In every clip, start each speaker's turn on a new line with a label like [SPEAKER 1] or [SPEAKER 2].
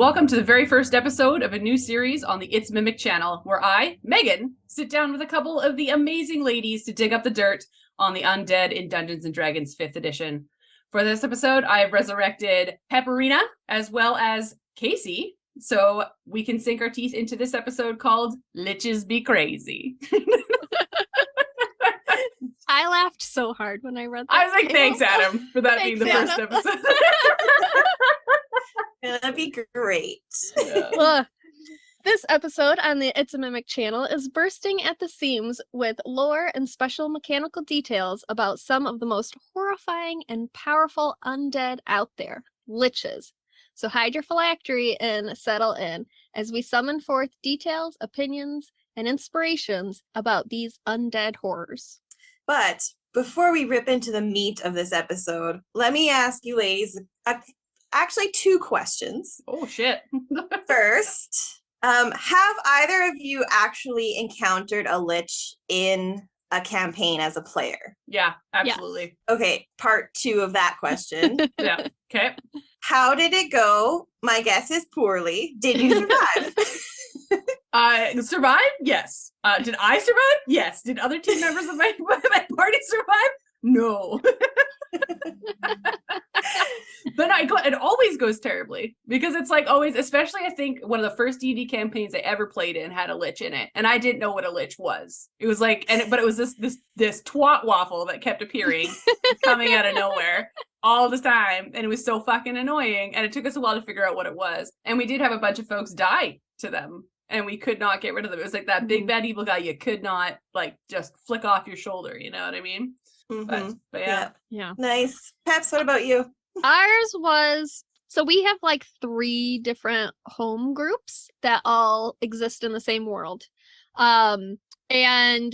[SPEAKER 1] Welcome to the very first episode of a new series on the It's Mimic channel, where I, Megan, sit down with a couple of the amazing ladies to dig up the dirt on the Undead in Dungeons & Dragons 5th edition. For this episode, I have resurrected Pepperina as well as Casey, so we can sink our teeth into this episode called Liches Be Crazy.
[SPEAKER 2] I laughed so hard when I read that.
[SPEAKER 1] I was like, thanks, Adam, for that being the first episode.
[SPEAKER 3] That'd be great.
[SPEAKER 1] Yeah.
[SPEAKER 2] This episode on the It's a Mimic channel is bursting at the seams with lore and special mechanical details about some of the most horrifying and powerful undead out there, Liches. So hide your phylactery and settle in as we summon forth details, opinions, and inspirations about these undead horrors.
[SPEAKER 3] But before we rip into the meat of this episode, let me ask you ladies actually two questions.
[SPEAKER 1] Oh, shit.
[SPEAKER 3] First, have either of you actually encountered a Lich in a campaign as a player?
[SPEAKER 1] Yeah, absolutely.
[SPEAKER 3] Yes. Okay, part two of that question.
[SPEAKER 1] Yeah, okay.
[SPEAKER 3] How did it go? My guess is poorly. Did you survive?
[SPEAKER 1] Survive? Yes. Did I survive? Yes. Did other team members of my party survive? No. But it always goes terribly because it's like always, especially I think one of the first D&D campaigns I ever played in had a Lich in it, and I didn't know what a Lich was. It was like, but it was this twat waffle that kept appearing, coming out of nowhere all the time, and it was so fucking annoying. And it took us a while to figure out what it was, and we did have a bunch of folks die to them, and we could not get rid of them. It was like that big bad evil guy you could not like just flick off your shoulder. You know what I mean?
[SPEAKER 3] Mm-hmm.
[SPEAKER 1] But yeah.
[SPEAKER 3] Nice. Peps, what about you?
[SPEAKER 2] Ours was, so we have like 3 different home groups that all exist in the same world. And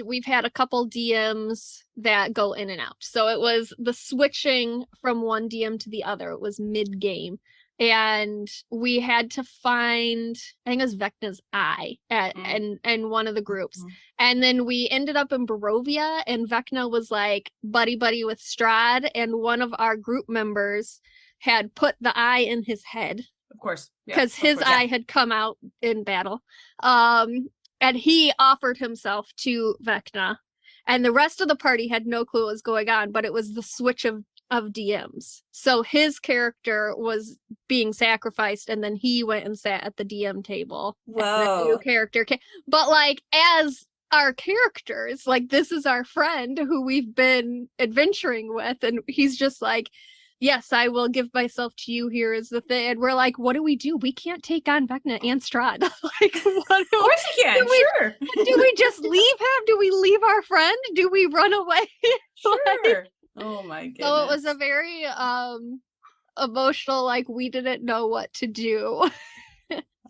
[SPEAKER 2] we've had a couple DMs that go in and out. So it was the switching from one DM to the other. It was mid-game. And we had to find, I think it was Vecna's eye and one of the groups. And then we ended up in Barovia, and Vecna was like buddy with Strahd, and one of our group members had put the eye in his head.
[SPEAKER 1] Of course.
[SPEAKER 2] Because his eye had come out in battle. And he offered himself to Vecna. And the rest of the party had no clue what was going on, but it was the switch of DMs. So his character was being sacrificed, and then he went and sat at the DM table.
[SPEAKER 3] Whoa.
[SPEAKER 2] And the new character but like, as our characters, like, this is our friend who we've been adventuring with, and he's just like, yes, I will give myself to you, here is the thing. And we're like, what do? We can't take on Vecna and Strahd. Like, what
[SPEAKER 1] of course you can. Sure.
[SPEAKER 2] Do we just leave him? Do we leave our friend? Do we run away?
[SPEAKER 1] Sure.
[SPEAKER 2] Like,
[SPEAKER 1] oh my goodness.
[SPEAKER 2] so it was a very emotional, like, we didn't know what to do.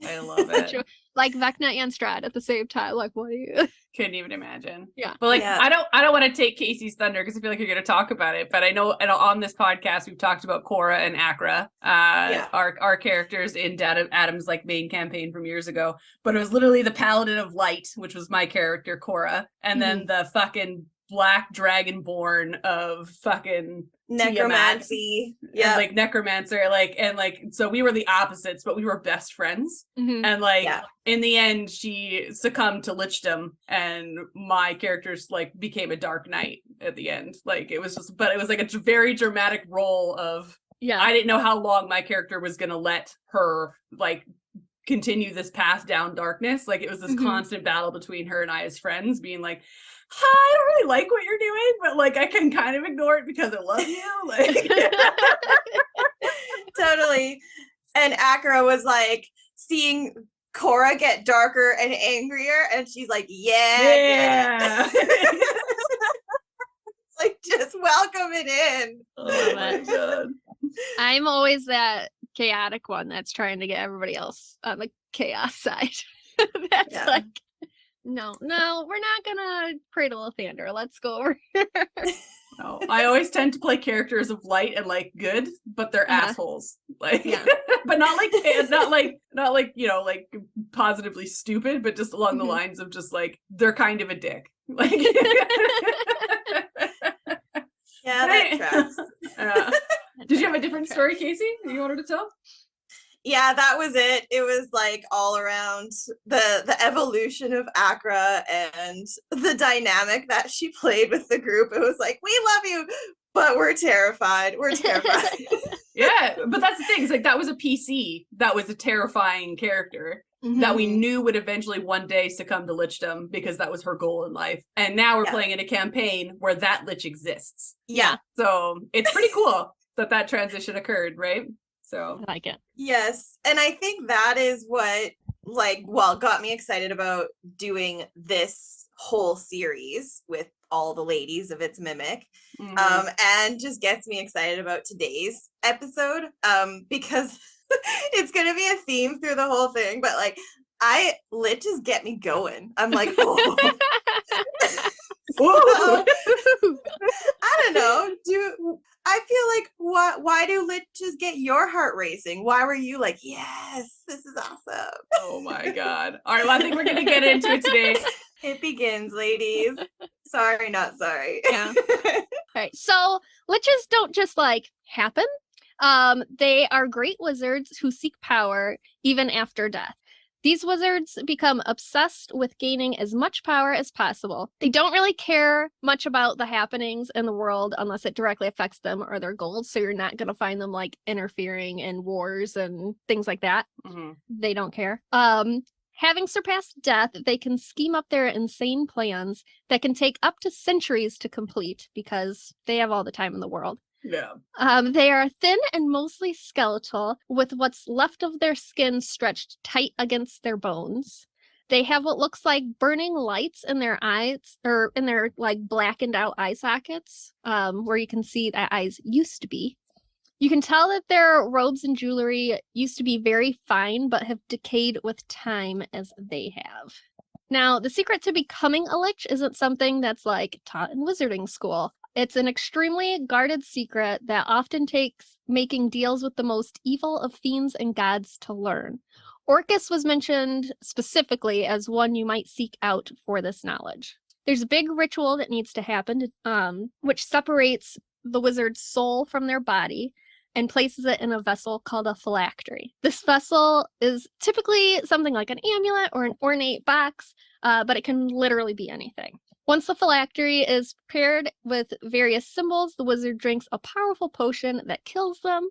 [SPEAKER 1] I love it.
[SPEAKER 2] Like Vecna and Strahd at the same time. Like, what do you?
[SPEAKER 1] Couldn't even imagine.
[SPEAKER 2] Yeah.
[SPEAKER 1] But like, I don't want to take Casey's thunder because I feel like you're going to talk about it. But I know, and on this podcast we've talked about Cora and Akra, our characters in Adam's like main campaign from years ago. But it was literally the Paladin of Light, which was my character Cora, and then the fucking Black Dragonborn of fucking
[SPEAKER 3] necromancy.
[SPEAKER 1] Yeah, like necromancer, so we were the opposites, but we were best friends. And in the end she succumbed to lichdom, and my characters like became a dark knight at the end. Like, it was just, but it was like a very dramatic role of I didn't know how long my character was gonna let her like continue this path down darkness. Like, it was this constant battle between her and I as friends, being like, I don't really like what you're doing, but like I can kind of ignore it because I love you. Like,
[SPEAKER 3] totally. And Akra was like seeing Cora get darker and angrier, and she's like, yeah. Like, just welcome it in.
[SPEAKER 1] Oh my god.
[SPEAKER 2] I'm always that chaotic one that's trying to get everybody else on the chaos side. That's like, no, we're not gonna cradle a Thander. Let's go over here.
[SPEAKER 1] No, I always tend to play characters of light and like good, but they're assholes. Like, but not like like positively stupid, but just along the lines of just like they're kind of a dick. Like,
[SPEAKER 3] that tracks.
[SPEAKER 1] Did you have a different story, Casey, that you wanted to tell?
[SPEAKER 3] Yeah, that was it. It was like all around the evolution of Akra and the dynamic that she played with the group. It was like, we love you, but we're terrified. We're terrified.
[SPEAKER 1] Yeah, but that's the thing. It's like that was a PC. That was a terrifying character that we knew would eventually one day succumb to lichdom because that was her goal in life. And now we're playing in a campaign where that lich exists.
[SPEAKER 3] Yeah.
[SPEAKER 1] So it's pretty cool that transition occurred, right? So
[SPEAKER 2] I like it.
[SPEAKER 3] Yes. And I think that is what got me excited about doing this whole series with all the ladies of its mimic. And just gets me excited about today's episode. Because it's gonna be a theme through the whole thing, but like liches get me going. I'm like, oh. So, I don't know. I feel like why do liches get your heart racing? Why were you like, yes, this is awesome?
[SPEAKER 1] Oh my god. All right, well, I think we're gonna get into it today.
[SPEAKER 3] It begins, ladies. Sorry, not sorry.
[SPEAKER 2] Yeah. All right. So liches don't just like happen. They are great wizards who seek power even after death. These wizards become obsessed with gaining as much power as possible. They don't really care much about the happenings in the world unless it directly affects them or their goals. So you're not going to find them like interfering in wars and things like that. They don't care. Having surpassed death, they can scheme up their insane plans that can take up to centuries to complete because they have all the time in the world.
[SPEAKER 1] Yeah.
[SPEAKER 2] They are thin and mostly skeletal, with what's left of their skin stretched tight against their bones. They have what looks like burning lights in their eyes, or in their like blackened out eye sockets, where you can see that eyes used to be. You can tell that their robes and jewelry used to be very fine, but have decayed with time as they have. Now, the secret to becoming a lich isn't something that's like taught in wizarding school. It's an extremely guarded secret that often takes making deals with the most evil of fiends and gods to learn. Orcus was mentioned specifically as one you might seek out for this knowledge. There's a big ritual that needs to happen, which separates the wizard's soul from their body and places it in a vessel called a phylactery. This vessel is typically something like an amulet or an ornate box, but it can literally be anything. Once the phylactery is prepared with various symbols, the wizard drinks a powerful potion that kills them,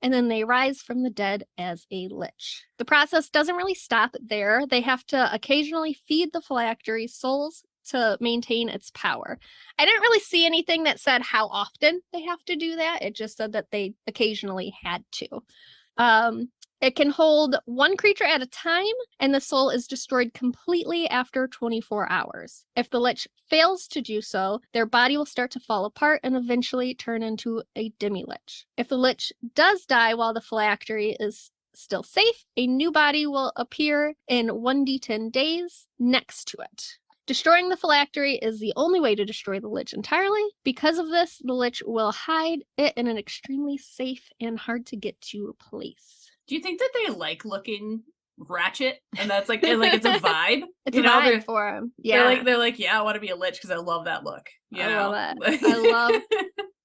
[SPEAKER 2] and then they rise from the dead as a lich. The process doesn't really stop there. They have to occasionally feed the phylactery souls to maintain its power. I didn't really see anything that said how often they have to do that. It just said that they occasionally had to. It can hold one creature at a time, and the soul is destroyed completely after 24 hours. If the lich fails to do so, their body will start to fall apart and eventually turn into a Demilich. If the lich does die while the phylactery is still safe, a new body will appear in 1d10 days next to it. Destroying the phylactery is the only way to destroy the lich entirely. Because of this, the lich will hide it in an extremely safe and hard to get to place.
[SPEAKER 1] Do you think that they like looking ratchet, and that's like, and like it's a vibe?
[SPEAKER 2] It's a vibe for them. Yeah,
[SPEAKER 1] they're like, yeah, I want to be a lich because I love that look.
[SPEAKER 2] I love that.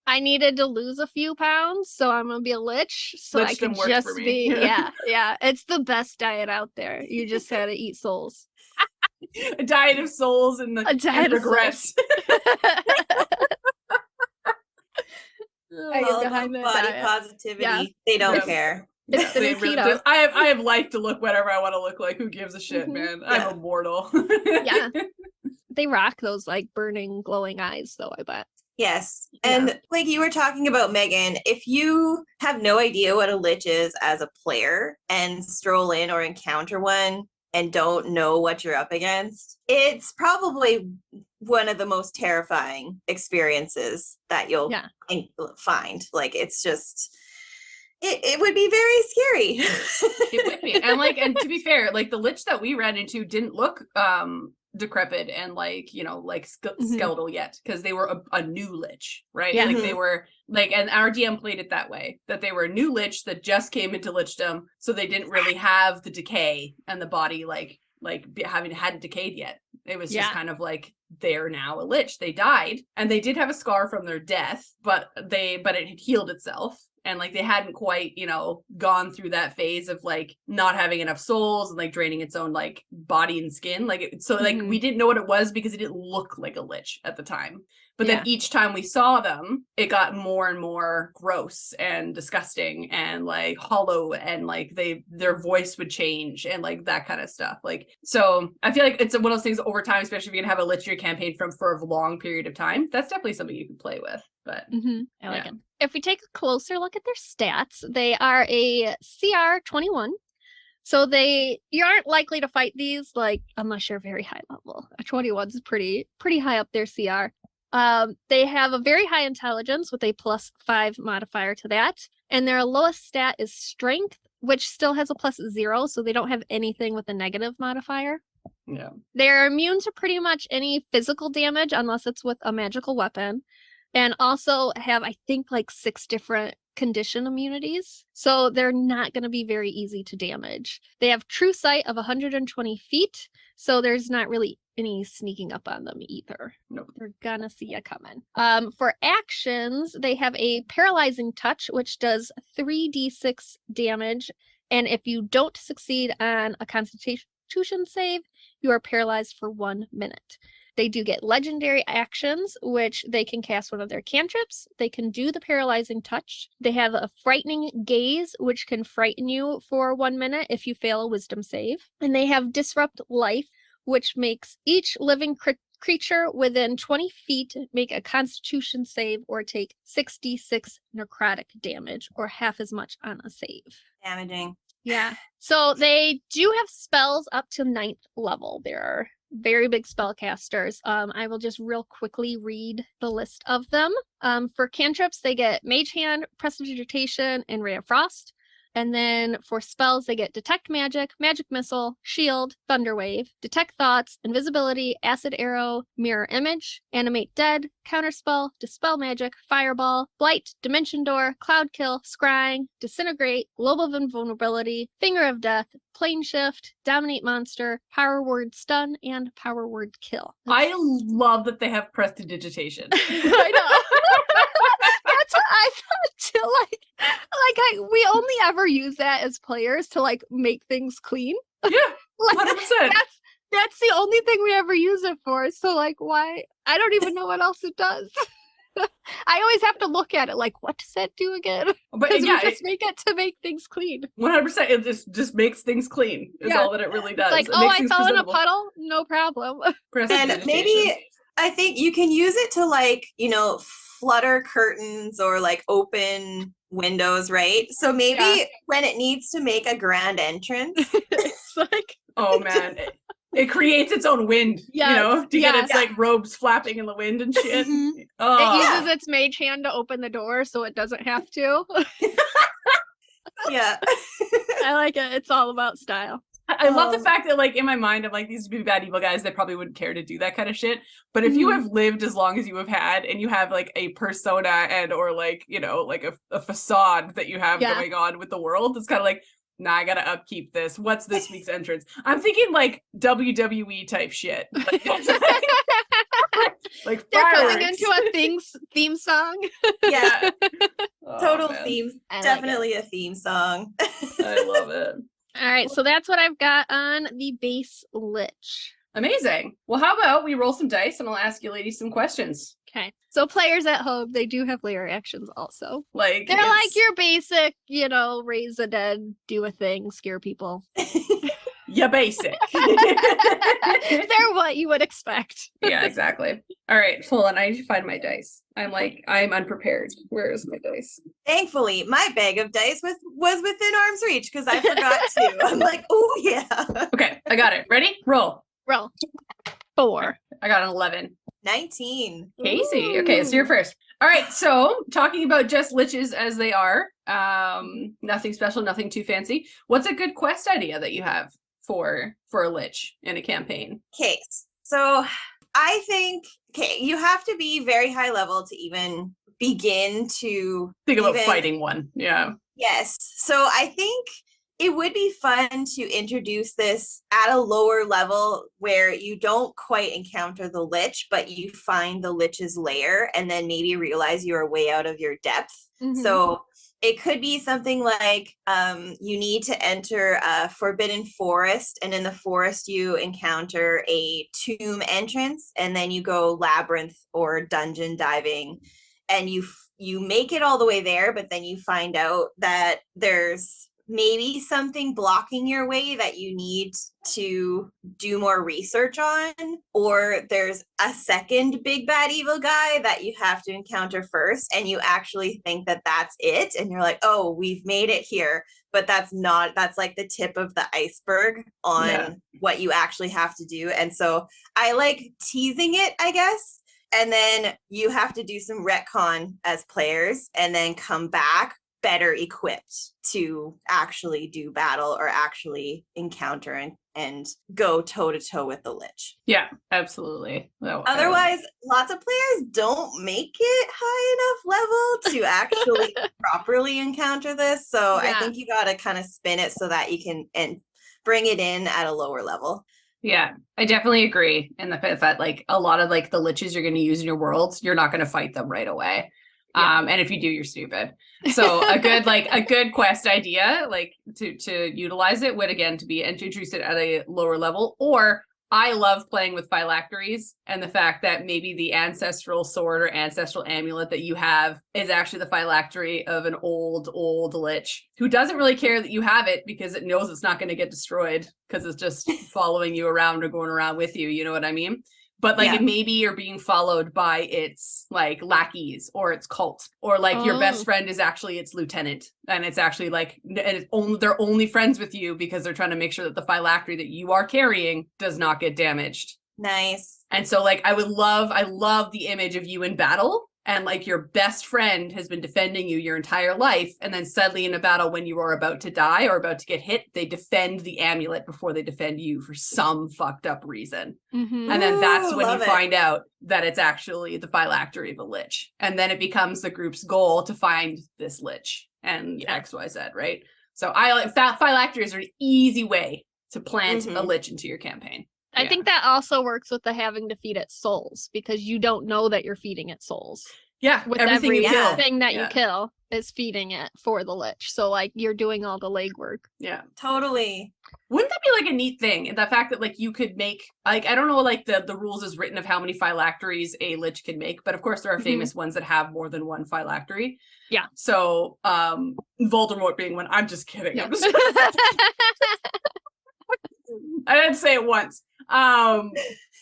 [SPEAKER 2] I needed to lose a few pounds, so I'm gonna be a lich, so Lichdom I can just be. Yeah. It's the best diet out there. You just gotta eat souls.
[SPEAKER 1] A diet of souls and regrets.
[SPEAKER 3] All about body positivity. Yeah. They don't care.
[SPEAKER 2] It's the keto.
[SPEAKER 1] I have life to look whatever I want to look like. Who gives a shit, man? Yeah. I'm immortal.
[SPEAKER 2] Yeah. They rock those like burning, glowing eyes, though, I bet.
[SPEAKER 3] Yes. And like you were talking about, Megan, if you have no idea what a lich is as a player and stroll in or encounter one and don't know what you're up against, it's probably one of the most terrifying experiences that you'll find. Like, it's just... It would be very scary.
[SPEAKER 1] It would be. And to be fair, like the lich that we ran into didn't look decrepit and like, you know, like skeletal yet, because they were a new lich, right? Yeah. Like they were like, and our DM played it that way, that they were a new lich that just came into lichdom, so they didn't really have the decay and the body hadn't decayed yet. It was just kind of like, they're now a lich. They died, and they did have a scar from their death, but it had healed itself. and like they hadn't quite, you know, gone through that phase of like not having enough souls and like draining its own like body and skin. Like so like we didn't know what it was because it didn't look like a lich at the time. But then each time we saw them, it got more and more gross and disgusting and like hollow, and like their voice would change and like that kind of stuff. Like, so I feel like it's one of those things over time, especially if you're gonna have a Lich campaign for a long period of time. That's definitely something you can play with. But
[SPEAKER 2] I like it. If we take a closer look at their stats, they are a CR 21. So you aren't likely to fight these like unless you're very high level. A 21 is pretty high up their CR. They have a very high intelligence with a +5 modifier to that, and their lowest stat is strength, which still has a +0, so they don't have anything with a negative modifier.
[SPEAKER 1] Yeah.
[SPEAKER 2] They're immune to pretty much any physical damage unless it's with a magical weapon, and also have, I think, like 6 different condition immunities, so they're not going to be very easy to damage. They have true sight of 120 feet, so there's not really any sneaking up on them either.
[SPEAKER 1] Nope.
[SPEAKER 2] They're gonna see you coming. For actions, they have a paralyzing touch, which does 3d6 damage, and if you don't succeed on a constitution save, you are paralyzed for 1 minute. They do get legendary actions, which they can cast one of their cantrips. They can do the paralyzing touch. They have a frightening gaze, which can frighten you for 1 minute if you fail a wisdom save. And they have disrupt life, which makes each living creature within 20 feet make a constitution save or take 6d6 necrotic damage, or half as much on a save.
[SPEAKER 3] Damaging.
[SPEAKER 2] Yeah. So they do have spells up to 9th level. They're very big spellcasters. I will just real quickly read the list of them. For cantrips, they get Mage Hand, Prestidigitation, and Ray of Frost. And then for spells, they get Detect Magic, Magic Missile, Shield, Thunderwave, Detect Thoughts, Invisibility, Acid Arrow, Mirror Image, Animate Dead, Counterspell, Dispel Magic, Fireball, Blight, Dimension Door, Cloud Kill, Scrying, Disintegrate, Globe of Invulnerability, Finger of Death, Plane Shift, Dominate Monster, Power Word Stun, and Power Word Kill.
[SPEAKER 1] I love that they have prestidigitation.
[SPEAKER 2] I know. That's what I thought too. We only ever use that as players to like make things clean.
[SPEAKER 1] Yeah, 100%.
[SPEAKER 2] That's the only thing we ever use it for. So like, why? I don't even know what else it does. I always have to look at it like, what does that do again?
[SPEAKER 1] But
[SPEAKER 2] we just make it to make things clean.
[SPEAKER 1] 100%. It just makes things clean. Is all that it really does.
[SPEAKER 2] Like, I fell in a puddle, no problem.
[SPEAKER 3] And maybe I think you can use it to like, you know, flutter curtains or like open windows, right? So maybe when it needs to make a grand entrance,
[SPEAKER 2] it's like,
[SPEAKER 1] oh man, it creates its own wind, you know, to get its like robes flapping in the wind and shit.
[SPEAKER 2] It uses its mage hand to open the door so it doesn't have to.
[SPEAKER 3] Yeah.
[SPEAKER 2] I like it. It's all about style.
[SPEAKER 1] I love the fact that, like, in my mind, I'm like, these would be bad evil guys that probably wouldn't care to do that kind of shit. But if you have lived as long as you have had, and you have like a persona and or like, you know, like a facade that you have going on with the world, it's kind of like, nah, I gotta upkeep this. What's this week's entrance? I'm thinking like WWE type shit. Like
[SPEAKER 2] they're
[SPEAKER 1] fireworks.
[SPEAKER 2] coming into a theme song.
[SPEAKER 3] Yeah. Total
[SPEAKER 1] man.
[SPEAKER 3] theme.
[SPEAKER 2] I
[SPEAKER 3] Definitely
[SPEAKER 2] like
[SPEAKER 3] a theme song.
[SPEAKER 1] I love it.
[SPEAKER 2] All right, so that's what I've got on the base Lich.
[SPEAKER 1] Amazing. Well, how about we roll some dice and I'll ask you ladies some questions.
[SPEAKER 2] Okay. So players at home, they do have layer actions also.
[SPEAKER 1] Like
[SPEAKER 2] they're like your basic, you know, raise the dead, do a thing, scare people.
[SPEAKER 1] Yeah, basic.
[SPEAKER 2] They're what you would expect.
[SPEAKER 1] Yeah, exactly. All right, hold on. I need to find my dice. I'm unprepared. Where is my dice?
[SPEAKER 3] Thankfully, my bag of dice was within arm's reach because I forgot to. I'm like, oh yeah.
[SPEAKER 1] Okay, I got it. Ready? Roll.
[SPEAKER 2] 4.
[SPEAKER 1] I got an 11.
[SPEAKER 3] 19.
[SPEAKER 1] Casey. Okay, so you're first. All right, so talking about just liches as they are, nothing special, nothing too fancy. What's a good quest idea that you have for a lich in a campaign?
[SPEAKER 3] Okay, so I think, you have to be very high level to even begin to
[SPEAKER 1] think about fighting one. Yeah.
[SPEAKER 3] Yes. So I think it would be fun to introduce this at a lower level where you don't quite encounter the Lich, but you find the Lich's lair and then maybe realize you are way out of your depth. So it could be something like you need to enter a forbidden forest, and in the forest you encounter a tomb entrance, and then you go labyrinth or dungeon diving, and you make it all the way there, but then you find out that there's maybe something blocking your way that you need to do more research on, or there's a second big bad evil guy that you have to encounter first, and you actually think that that's it, and you're like, oh, we've made it here, but that's like the tip of the iceberg on what you actually have to do. And so I like teasing it, I guess, and then you have to do some retcon as players and then come back better equipped to actually do battle or actually encounter and go toe to toe with the Lich.
[SPEAKER 1] Yeah, absolutely. No,
[SPEAKER 3] otherwise, lots of players don't make it high enough level to actually properly encounter this. So I think you got to kind of spin it so that you can and bring it in at a lower level.
[SPEAKER 1] Yeah, I definitely agree. And the fact that like a lot of like the Liches you're going to use in your worlds, you're not going to fight them right away. And if you do, you're stupid. So a good quest idea, like to utilize it would again to be introduce it at a lower level. Or I love playing with phylacteries, and the fact that maybe the ancestral sword or ancestral amulet that you have is actually the phylactery of an old Lich who doesn't really care that you have it because it knows it's not going to get destroyed because it's just following you around or going around with you. You know what I mean? But like maybe you're being followed by its like lackeys or its cult, or like your best friend is actually its lieutenant, and it's actually like, and it's they're only friends with you because they're trying to make sure that the phylactery that you are carrying does not get damaged.
[SPEAKER 3] Nice.
[SPEAKER 1] And so like I love the image of you in battle, and like your best friend has been defending you your entire life, and then suddenly in a battle when you are about to die or about to get hit, they defend the amulet before they defend you for some fucked up reason. And then that's when you find out that it's actually the phylactery of a Lich, and then it becomes the group's goal to find this Lich and XYZ, right? So I like that phylacteries are an easy way to plant a Lich into your campaign.
[SPEAKER 2] I think that also works with the having to feed it souls, because you don't know that you're feeding it souls.
[SPEAKER 1] Yeah,
[SPEAKER 2] with
[SPEAKER 1] everything you kill.
[SPEAKER 2] Everything that you kill is feeding it for the Lich. So like you're doing all the legwork.
[SPEAKER 1] Yeah,
[SPEAKER 3] totally.
[SPEAKER 1] Wouldn't that be like a neat thing? The fact that like you could make, like, I don't know like the rules is written of how many phylacteries a Lich can make, but of course there are famous ones that have more than one phylactery.
[SPEAKER 2] Yeah.
[SPEAKER 1] So Voldemort being one. I'm just kidding.
[SPEAKER 2] Yeah.
[SPEAKER 1] I'm just I didn't say it once.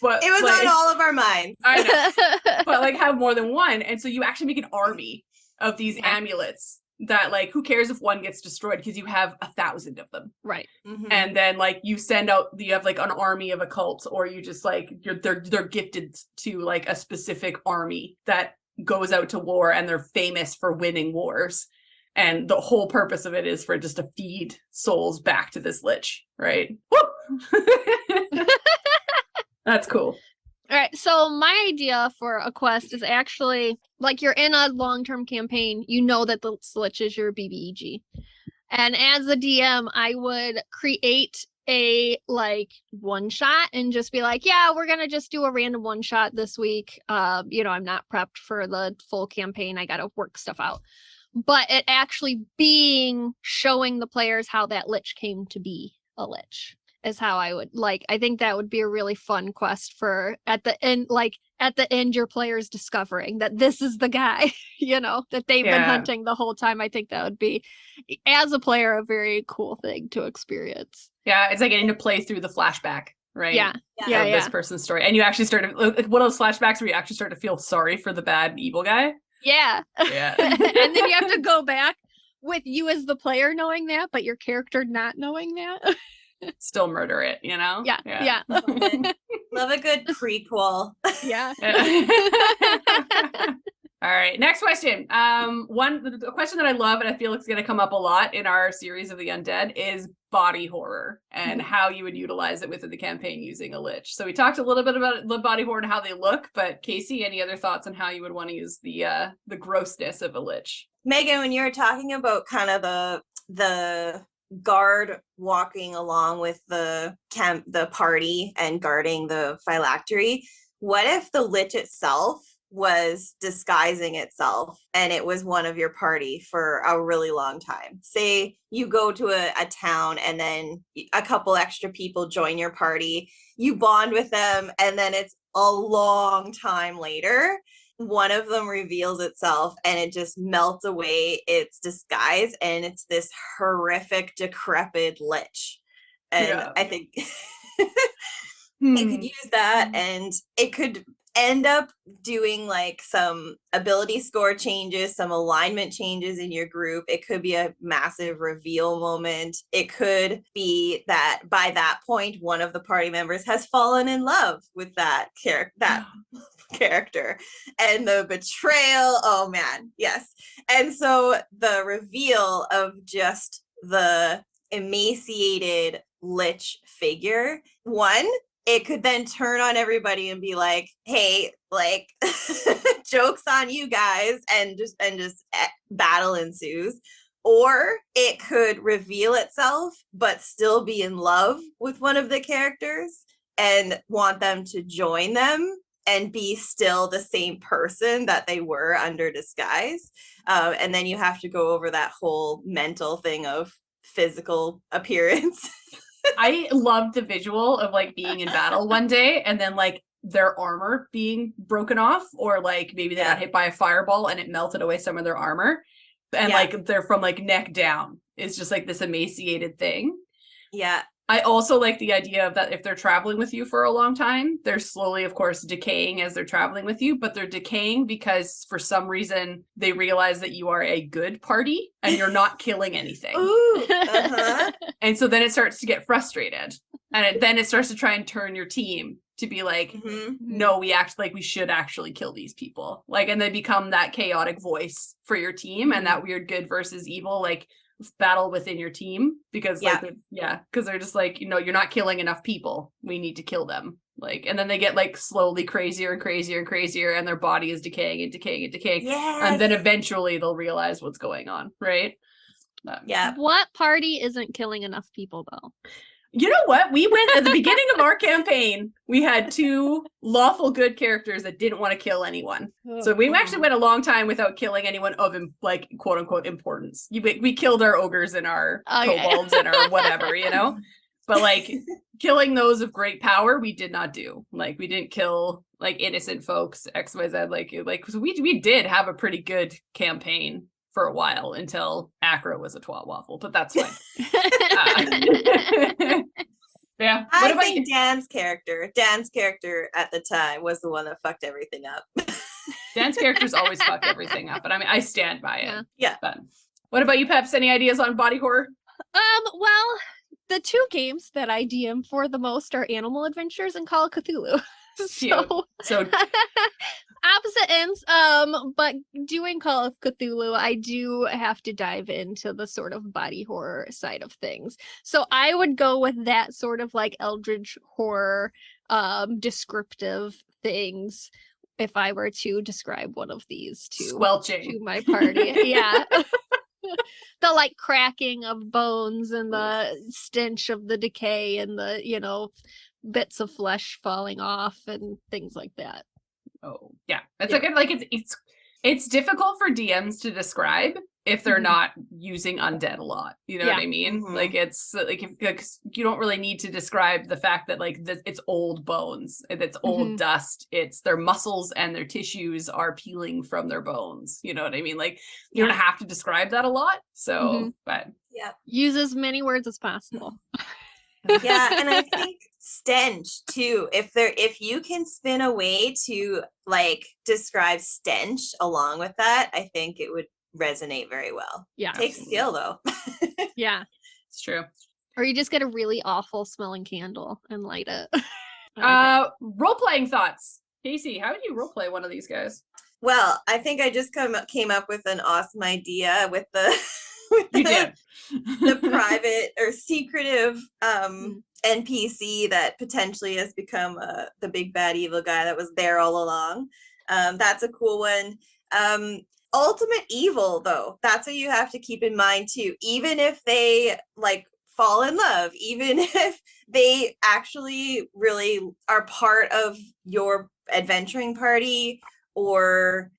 [SPEAKER 1] But
[SPEAKER 3] it was
[SPEAKER 1] like,
[SPEAKER 3] on all of our minds.
[SPEAKER 1] I know. But like have more than one, and so you actually make an army of these amulets that like who cares if one gets destroyed because you have 1,000 of them,
[SPEAKER 2] right?
[SPEAKER 1] And then like you send out, you have like an army of a cult, or you just like they're gifted to like a specific army that goes out to war, and they're famous for winning wars. And the whole purpose of it is for it just to feed souls back to this Lich, right? Woo! That's cool.
[SPEAKER 2] All right, so my idea for a quest is actually, like, you're in a long-term campaign, you know that the Lich is your BBEG. And as a DM, I would create a, like, one-shot and just be like, yeah, we're gonna just do a random one-shot this week. You know, I'm not prepped for the full campaign. I gotta work stuff out. But it actually showing the players how that Lich came to be a Lich is how I would like. I think that would be a really fun quest for at the end, your players discovering that this is the guy, you know, that they've been hunting the whole time. I think that would be, as a player, a very cool thing to experience.
[SPEAKER 1] Yeah, it's like getting to play through the flashback, right?
[SPEAKER 2] Yeah.
[SPEAKER 1] This person's story. And you actually start to, one of those flashbacks where you actually start to feel sorry for the bad evil guy.
[SPEAKER 2] Yeah.
[SPEAKER 1] Yeah.
[SPEAKER 2] And then you have to go back with you as the player knowing that, but your character not knowing that.
[SPEAKER 1] Still murder it, you know?
[SPEAKER 2] Yeah.
[SPEAKER 3] Love a good prequel.
[SPEAKER 2] Yeah.
[SPEAKER 1] All right, next question. The question that I love, and I feel it's going to come up a lot in our series of the Undead, is body horror and how you would utilize it within the campaign using a Lich. So we talked a little bit about the body horror and how they look, but Casey, any other thoughts on how you would want to use the grossness of a Lich?
[SPEAKER 3] Megan, when you were talking about kind of the guard walking along with the party and guarding the phylactery. What if the Lich itself was disguising itself and it was one of your party for a really long time? Say you go to a town and then a couple extra people join your party, you bond with them, and then it's a long time later, one of them reveals itself and it just melts away its disguise and it's this horrific, decrepit Lich. And I think it could use that, and it could end up doing like some ability score changes, some alignment changes in your group. It could be a massive reveal moment. It could be that by that point, one of the party members has fallen in love with that character, and the betrayal. Oh man, yes. And so the reveal of just the emaciated Lich figure, one, it could then turn on everybody and be like, hey, like joke's on you guys, and just battle ensues. Or it could reveal itself but still be in love with one of the characters and want them to join them and be still the same person that they were under disguise. And then you have to go over that whole mental thing of physical appearance.
[SPEAKER 1] I loved the visual of like being in battle one day and then like their armor being broken off, or like maybe they got hit by a fireball and it melted away some of their armor, and like they're from like neck down. It's just like this emaciated thing.
[SPEAKER 3] Yeah.
[SPEAKER 1] I also like the idea of that if they're traveling with you for a long time, they're slowly, of course, decaying as they're traveling with you, but they're decaying because for some reason they realize that you are a good party and you're not killing anything.
[SPEAKER 3] Ooh,
[SPEAKER 1] And so then it starts to get frustrated, and then it starts to try and turn your team to be like, no, we should actually kill these people. Like, and they become that chaotic voice for your team and that weird good versus evil, like, battle within your team, because because they're just like, you're not killing enough people, we need to kill them, like, and then they get like slowly crazier and crazier and crazier, and their body is decaying and decaying and decaying, and then eventually they'll realize what's going on, right?
[SPEAKER 2] What party isn't killing enough people though?
[SPEAKER 1] You know what? We went at the beginning of our campaign, we had 2 lawful good characters that didn't want to kill anyone. So we actually went a long time without killing anyone of like quote unquote importance. We killed our ogres and our kobolds and our whatever, but like killing those of great power, we did not do. Like, we didn't kill like innocent folks, XYZ, like so we did have a pretty good campaign for a while until Acro was a twat waffle, but that's fine. Yeah.
[SPEAKER 3] I think Dan's character at the time was the one that fucked everything up.
[SPEAKER 1] Dan's characters always fuck everything up, but I mean, I stand by it.
[SPEAKER 3] Yeah.
[SPEAKER 1] But what about you, Peps? Any ideas on body horror?
[SPEAKER 2] Well, the 2 games that I DM for the most are Animal Adventures and Call of Cthulhu. So opposite ends, but doing Call of Cthulhu, I do have to dive into the sort of body horror side of things. So I would go with that sort of like eldritch horror descriptive things if I were to describe one of these to my party. Yeah. The like cracking of bones and the stench of the decay and the, bits of flesh falling off and things like that.
[SPEAKER 1] Oh, yeah. That's a good, like, it's difficult for DMs to describe if they're not using undead a lot. You know what I mean? Like, it's like, you don't really need to describe the fact that like it's old bones, it's old dust, it's their muscles and their tissues are peeling from their bones. You know what I mean? Like, you don't have to describe that a lot. So, but
[SPEAKER 2] use as many words as possible.
[SPEAKER 3] Yeah, and I think stench too. If you can spin a way to like describe stench along with that, I think it would resonate very well.
[SPEAKER 2] Yeah,
[SPEAKER 3] takes skill though.
[SPEAKER 2] Yeah,
[SPEAKER 1] it's true.
[SPEAKER 2] Or you just get a really awful smelling candle and light it.
[SPEAKER 1] Role-playing thoughts. Casey, how would you role-play one of these guys?
[SPEAKER 3] Well, I think I just came up with an awesome idea with the the private or secretive NPC that potentially has become the big bad evil guy that was there all along. That's a cool one. ultimate evil, though. That's what you have to keep in mind too. Even if they like fall in love, even if they actually really are part of your adventuring party, or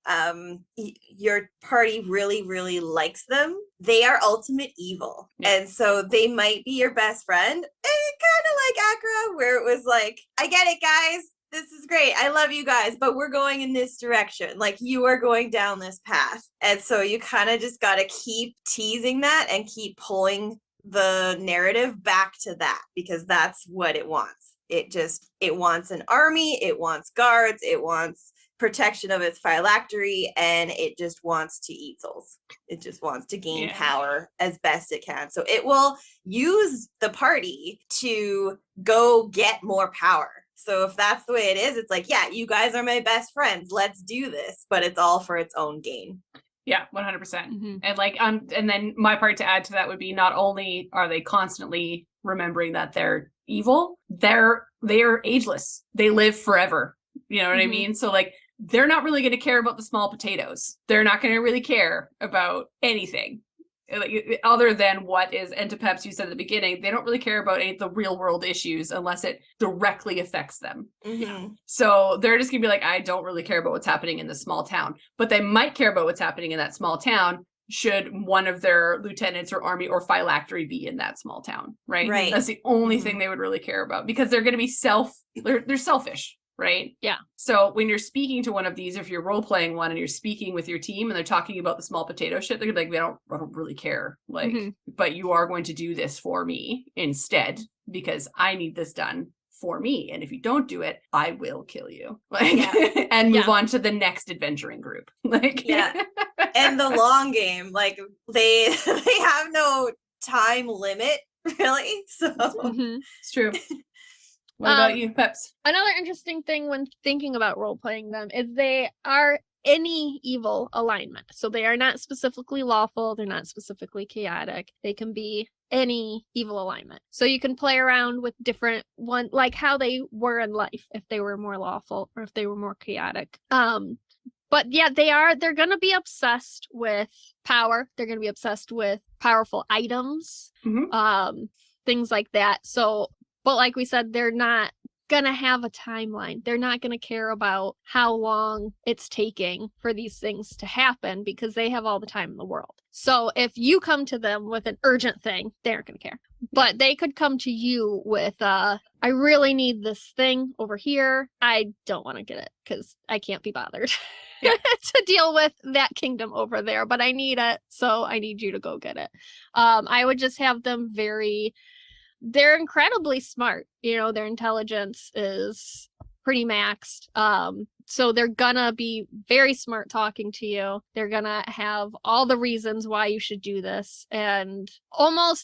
[SPEAKER 3] your party really, really likes them, they are ultimate evil. Yeah. And so they might be your best friend. And kind of like Acra, where it was like, I get it, guys. This is great. I love you guys, but we're going in this direction. Like, you are going down this path. And so you kind of just got to keep teasing that and keep pulling the narrative back to that, because that's what it wants. It wants an army. It wants guards. It wants protection of its phylactery, and it just wants to eat souls. It just wants to gain power as best it can. So it will use the party to go get more power. So if that's the way it is, it's like, yeah, you guys are my best friends. Let's do this. But it's all for its own gain.
[SPEAKER 1] Yeah, 100%. Mm-hmm. And like, and then my part to add to that would be, not only are they constantly remembering that they're evil, they are ageless. They live forever. You know what I mean? So like, they're not really going to care about the small potatoes. They're not going to really care about anything other than what is, and to Peps, you said at the beginning, they don't really care about any of the real world issues unless it directly affects them. Mm-hmm. So they're just going to be like, I don't really care about what's happening in this small town, but they might care about what's happening in that small town should one of their lieutenants or army or phylactery be in that small town, right? Right. That's the only thing they would really care about, because they're going to be they're selfish. Right? Yeah. So when you're speaking to one of these, if you're role playing one and you're speaking with your team and they're talking about the small potato shit, they're gonna be like, I don't really care. Like, but you are going to do this for me instead, because I need this done for me. And if you don't do it, I will kill you. Like, and move on to the next adventuring group. Like,
[SPEAKER 3] and the long game, like they have no time limit, really. So
[SPEAKER 1] it's true. What about you, Peps?
[SPEAKER 2] Another interesting thing when thinking about role-playing them is they are any evil alignment. So they are not specifically lawful. They're not specifically chaotic. They can be any evil alignment. So you can play around with different one, like how they were in life, if they were more lawful or if they were more chaotic. But yeah, they're going to be obsessed with power. They're going to be obsessed with powerful items, things like that. So, but like we said, they're not going to have a timeline. They're not going to care about how long it's taking for these things to happen, because they have all the time in the world. So if you come to them with an urgent thing, they aren't going to care. But they could come to you with, I really need this thing over here. I don't want to get it because I can't be bothered to deal with that kingdom over there, but I need it. So I need you to go get it. I would just have them they're incredibly smart. You know, their intelligence is pretty maxed. So they're gonna be very smart talking to you. They're gonna have all the reasons why you should do this. And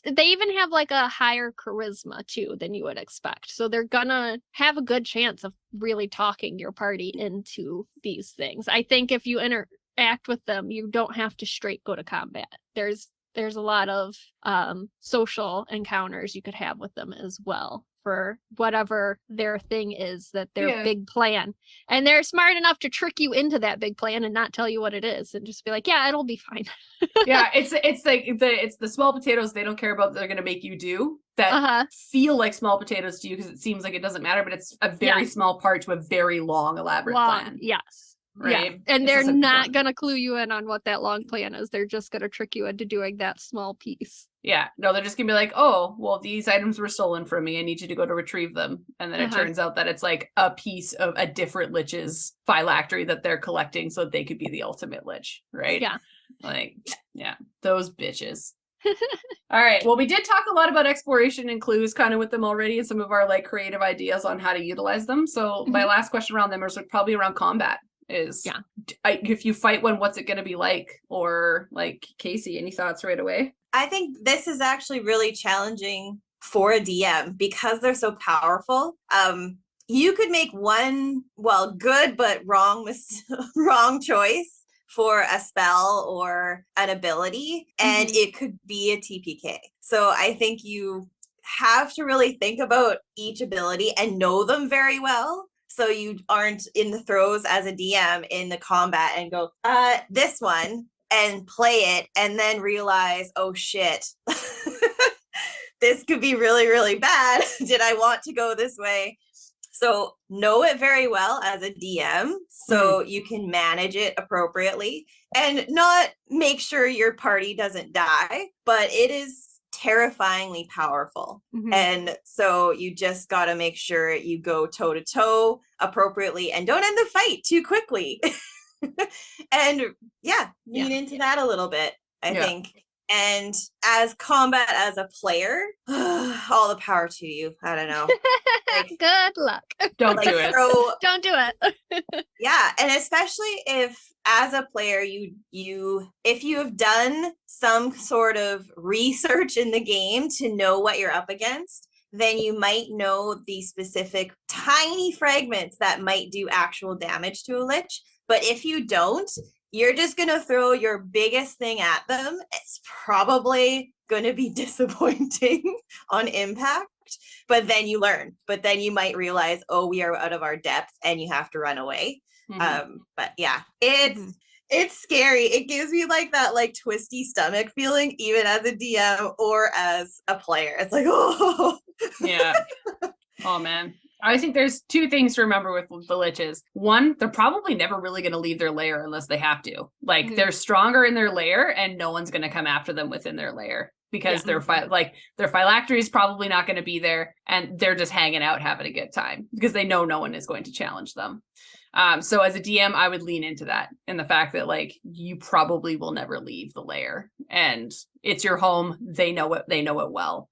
[SPEAKER 2] they even have like a higher charisma too than you would expect. So they're gonna have a good chance of really talking your party into these things. I think if you interact with them, you don't have to straight go to combat. There's a lot of social encounters you could have with them as well for whatever their thing is, that their big plan. And they're smart enough to trick you into that big plan and not tell you what it is and just be like, yeah, it'll be fine.
[SPEAKER 1] It's like it's the small potatoes they don't care about that they're going to make you do that feel like small potatoes to you because it seems like it doesn't matter, but it's a very small part to a very long, elaborate plan.
[SPEAKER 2] Yes.
[SPEAKER 1] Right.
[SPEAKER 2] Yeah. And they're not going to clue you in on what that long plan is. They're just going to trick you into doing that small piece.
[SPEAKER 1] Yeah. No, they're just going to be like, oh, well, these items were stolen from me. I need you to go to retrieve them. And then it turns out that it's like a piece of a different Lich's phylactery that they're collecting so that they could be the ultimate Lich. Right. Yeah. Like, yeah, those bitches. All right. Well, we did talk a lot about exploration and clues kind of with them already and some of our like creative ideas on how to utilize them. So my last question around them is probably around combat. If you fight one, what's it going to be like? Or like, Casey, any thoughts right away?
[SPEAKER 3] I think this is actually really challenging for a DM because they're so powerful. You could make one, good but wrong choice for a spell or an ability, and it could be a TPK. So I think you have to really think about each ability and know them very well so you aren't in the throes as a DM in the combat and go, this one, and play it and then realize, oh shit, this could be really, really bad. Did I want to go this way? So know it very well as a DM so you can manage it appropriately and not make sure your party doesn't die, but it is terrifyingly powerful. And so you just got to make sure you go toe to toe appropriately and don't end the fight too quickly. And lean into that a little bit, I think. And as combat as a player, all the power to you. I don't know. Like,
[SPEAKER 2] good luck.
[SPEAKER 1] Don't do it.
[SPEAKER 2] Don't do it.
[SPEAKER 3] Yeah, and especially if as a player if you have done some sort of research in the game to know what you're up against, then you might know the specific tiny fragments that might do actual damage to a lich. But if you don't, you're just going to throw your biggest thing at them. It's probably going to be disappointing on impact, but then you learn. But then you might realize, oh, we are out of our depth and you have to run away. But yeah, it's scary. It gives me like that like twisty stomach feeling, even as a DM or as a player. It's like, oh.
[SPEAKER 1] Yeah. Oh, man. I think there's two things to remember with the Liches. One, they're probably never really going to leave their lair unless they have to. Like, they're stronger in their lair and no one's going to come after them within their lair because their phylactery is probably not going to be there and they're just hanging out having a good time because they know no one is going to challenge them. So as a DM, I would lean into that and the fact that like you probably will never leave the lair and it's your home. They know it well.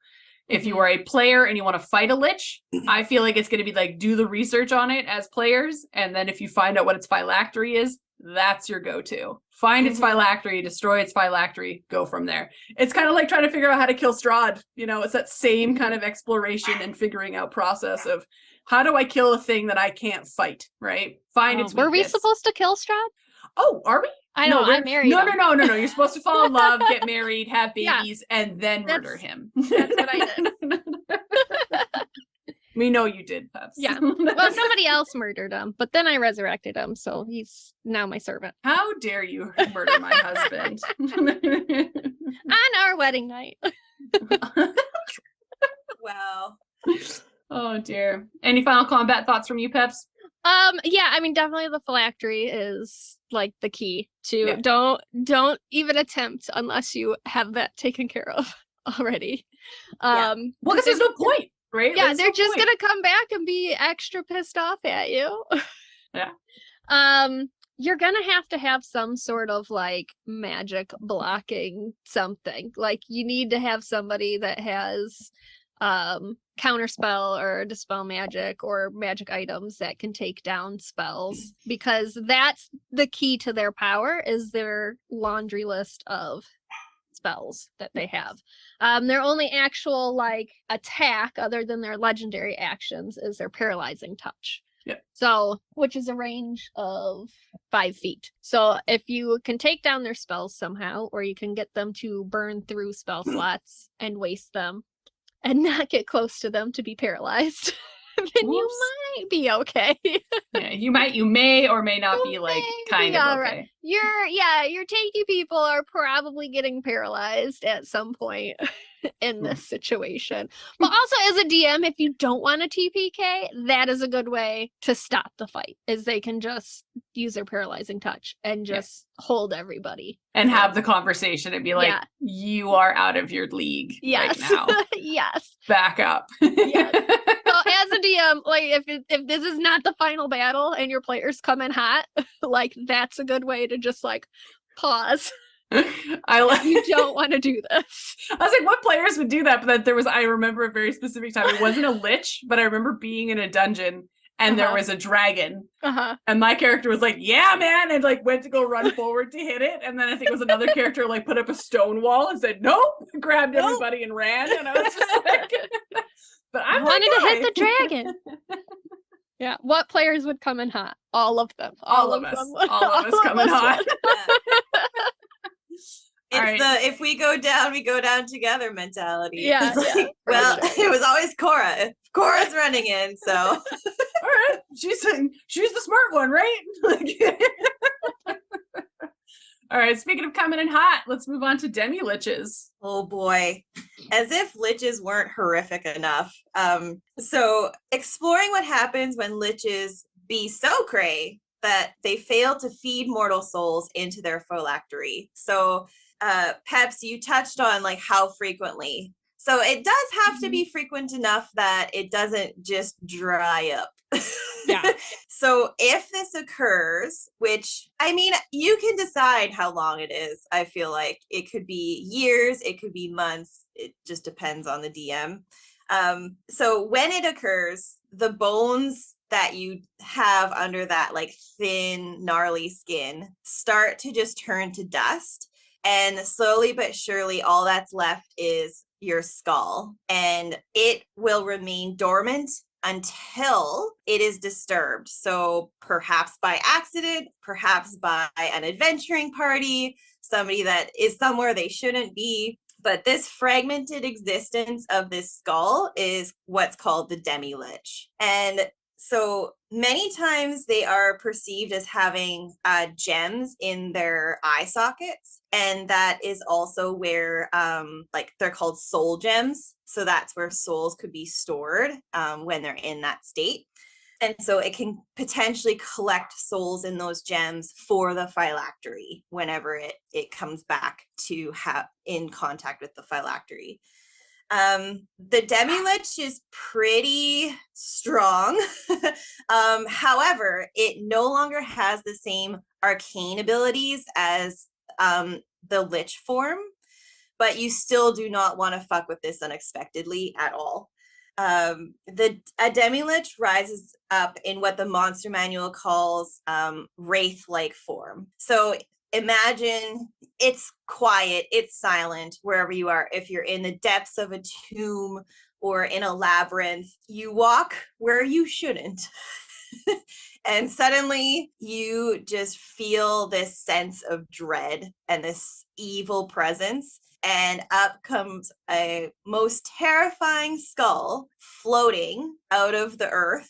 [SPEAKER 1] If you are a player and you want to fight a lich, I feel like it's going to be like do the research on it as players. And then if you find out what its phylactery is, that's your go-to. Find its phylactery, destroy its phylactery, go from there. It's kind of like trying to figure out how to kill Strahd. You know, it's that same kind of exploration and figuring out process of how do I kill a thing that I can't fight, right? Find its weakness.
[SPEAKER 2] Were we supposed to kill Strahd?
[SPEAKER 1] Oh, are we?
[SPEAKER 2] I know, I married him.
[SPEAKER 1] No. You're supposed to fall in love, get married, have babies, and then murder him.
[SPEAKER 2] That's what I did.
[SPEAKER 1] We know you did, Peps.
[SPEAKER 2] Yeah. Well, somebody else murdered him, but then I resurrected him, so he's now my servant.
[SPEAKER 1] How dare you murder my husband?
[SPEAKER 2] On our wedding night.
[SPEAKER 3] Wow.
[SPEAKER 2] Oh
[SPEAKER 1] dear. Any final combat thoughts from you, Peps?
[SPEAKER 2] Yeah, I mean, definitely the phylactery is like the key to don't even attempt unless you have that taken care of already.
[SPEAKER 1] Well, because there's no point, right?
[SPEAKER 2] Yeah, they're just gonna come back and be extra pissed off at you.
[SPEAKER 1] Yeah.
[SPEAKER 2] You're gonna have to have some sort of like magic blocking something. Like you need to have somebody that has counterspell or dispel magic or magic items that can take down spells, because that's the key to their power is their laundry list of spells that they have. Their only actual like attack other than their legendary actions is their paralyzing touch.
[SPEAKER 1] Yeah.
[SPEAKER 2] So, which is a range of 5 feet. So if you can take down their spells somehow, or you can get them to burn through spell slots and waste them and not get close to them to be paralyzed, then you might be okay.
[SPEAKER 1] Yeah, you may or may not be like kind of okay.
[SPEAKER 2] Right. Your tanky people are probably getting paralyzed at some point in this situation. But also as a DM, if you don't want a TPK, that is a good way to stop the fight, is they can just use their paralyzing touch and just hold everybody.
[SPEAKER 1] And have the conversation and be like, you are out of your league right now.
[SPEAKER 2] Yes.
[SPEAKER 1] Back up.
[SPEAKER 2] Yes. So as a DM, like if this is not the final battle and your players come in hot, like that's a good way to just like pause. You don't want to do this.
[SPEAKER 1] I was like, what players would do that? But then I remember a very specific time. It wasn't a lich, but I remember being in a dungeon and there was a dragon. And my character was like, yeah, man, and like went to go run forward to hit it. And then I think it was another character like put up a stone wall and said, nope, grabbed everybody and ran. And I was just like, but I
[SPEAKER 2] wanted to hit the dragon. Yeah. What players would come in hot? All of them.
[SPEAKER 1] All of us. All of us come in hot.
[SPEAKER 3] It's if we go down together mentality.
[SPEAKER 2] Yeah.
[SPEAKER 3] Well, it was always Cora. Cora's running in, so.
[SPEAKER 1] All right. she's the smart one, right? All right, speaking of coming in hot, let's move on to Demiliches.
[SPEAKER 3] Oh boy, as if Liches weren't horrific enough. So exploring what happens when Liches be so cray that they fail to feed mortal souls into their phylactery. So Peps, you touched on like how frequently. So it does have to be frequent enough that it doesn't just dry up.
[SPEAKER 2] Yeah.
[SPEAKER 3] So if this occurs, which I mean, you can decide how long it is. I feel like it could be years, it could be months. It just depends on the DM. So when it occurs, the bones that you have under that like thin, gnarly skin start to just turn to dust. And slowly but surely, all that's left is your skull. And it will remain dormant until it is disturbed. So perhaps by accident, perhaps by an adventuring party, somebody that is somewhere they shouldn't be. But this fragmented existence of this skull is what's called the Demilich. And so many times they are perceived as having gems in their eye sockets. And that is also where like they're called soul gems. So that's where souls could be stored when they're in that state. And so it can potentially collect souls in those gems for the phylactery whenever it comes back to have in contact with the phylactery. The Demilich is pretty strong. However, it no longer has the same arcane abilities as the Lich form, but you still do not want to fuck with this unexpectedly at all. A Demilich rises up in what the monster manual calls wraith-like form. So imagine it's quiet, it's silent wherever you are. If you're in the depths of a tomb or in a labyrinth, you walk where you shouldn't. And suddenly you just feel this sense of dread and this evil presence. And up comes a most terrifying skull floating out of the earth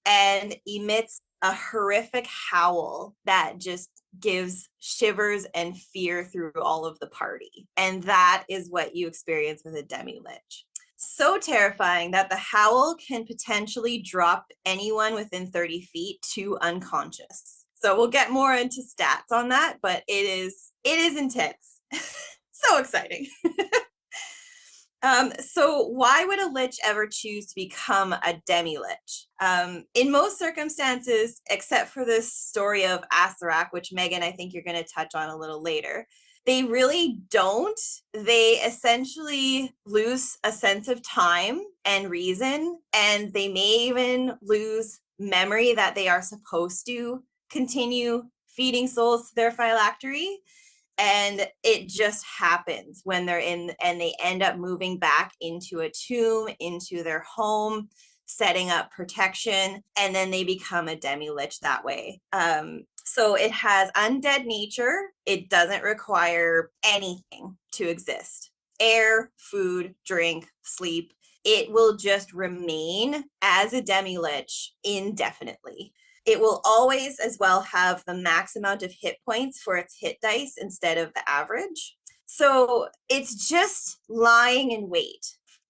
[SPEAKER 3] and emits a horrific howl that just gives shivers and fear through all of the party. And that is what you experience with a Demilich. So terrifying that the howl can potentially drop anyone within 30 feet to unconscious. So we'll get more into stats on that, but it is intense. So exciting. So why would a Lich ever choose to become a Demilich? In most circumstances, except for this story of Acererak, which Megan, I think you're going to touch on a little later, they really don't. They essentially lose a sense of time and reason, and they may even lose memory that they are supposed to continue feeding souls to their phylactery. And it just happens when they're in, and they end up moving back into a tomb, into their home, setting up protection, and then they become a Demilich that way. So it has undead nature. It doesn't require anything to exist. Air, food, drink, sleep. It will just remain as a Demilich indefinitely. It will always as well have the max amount of hit points for its hit dice instead of the average. So it's just lying in wait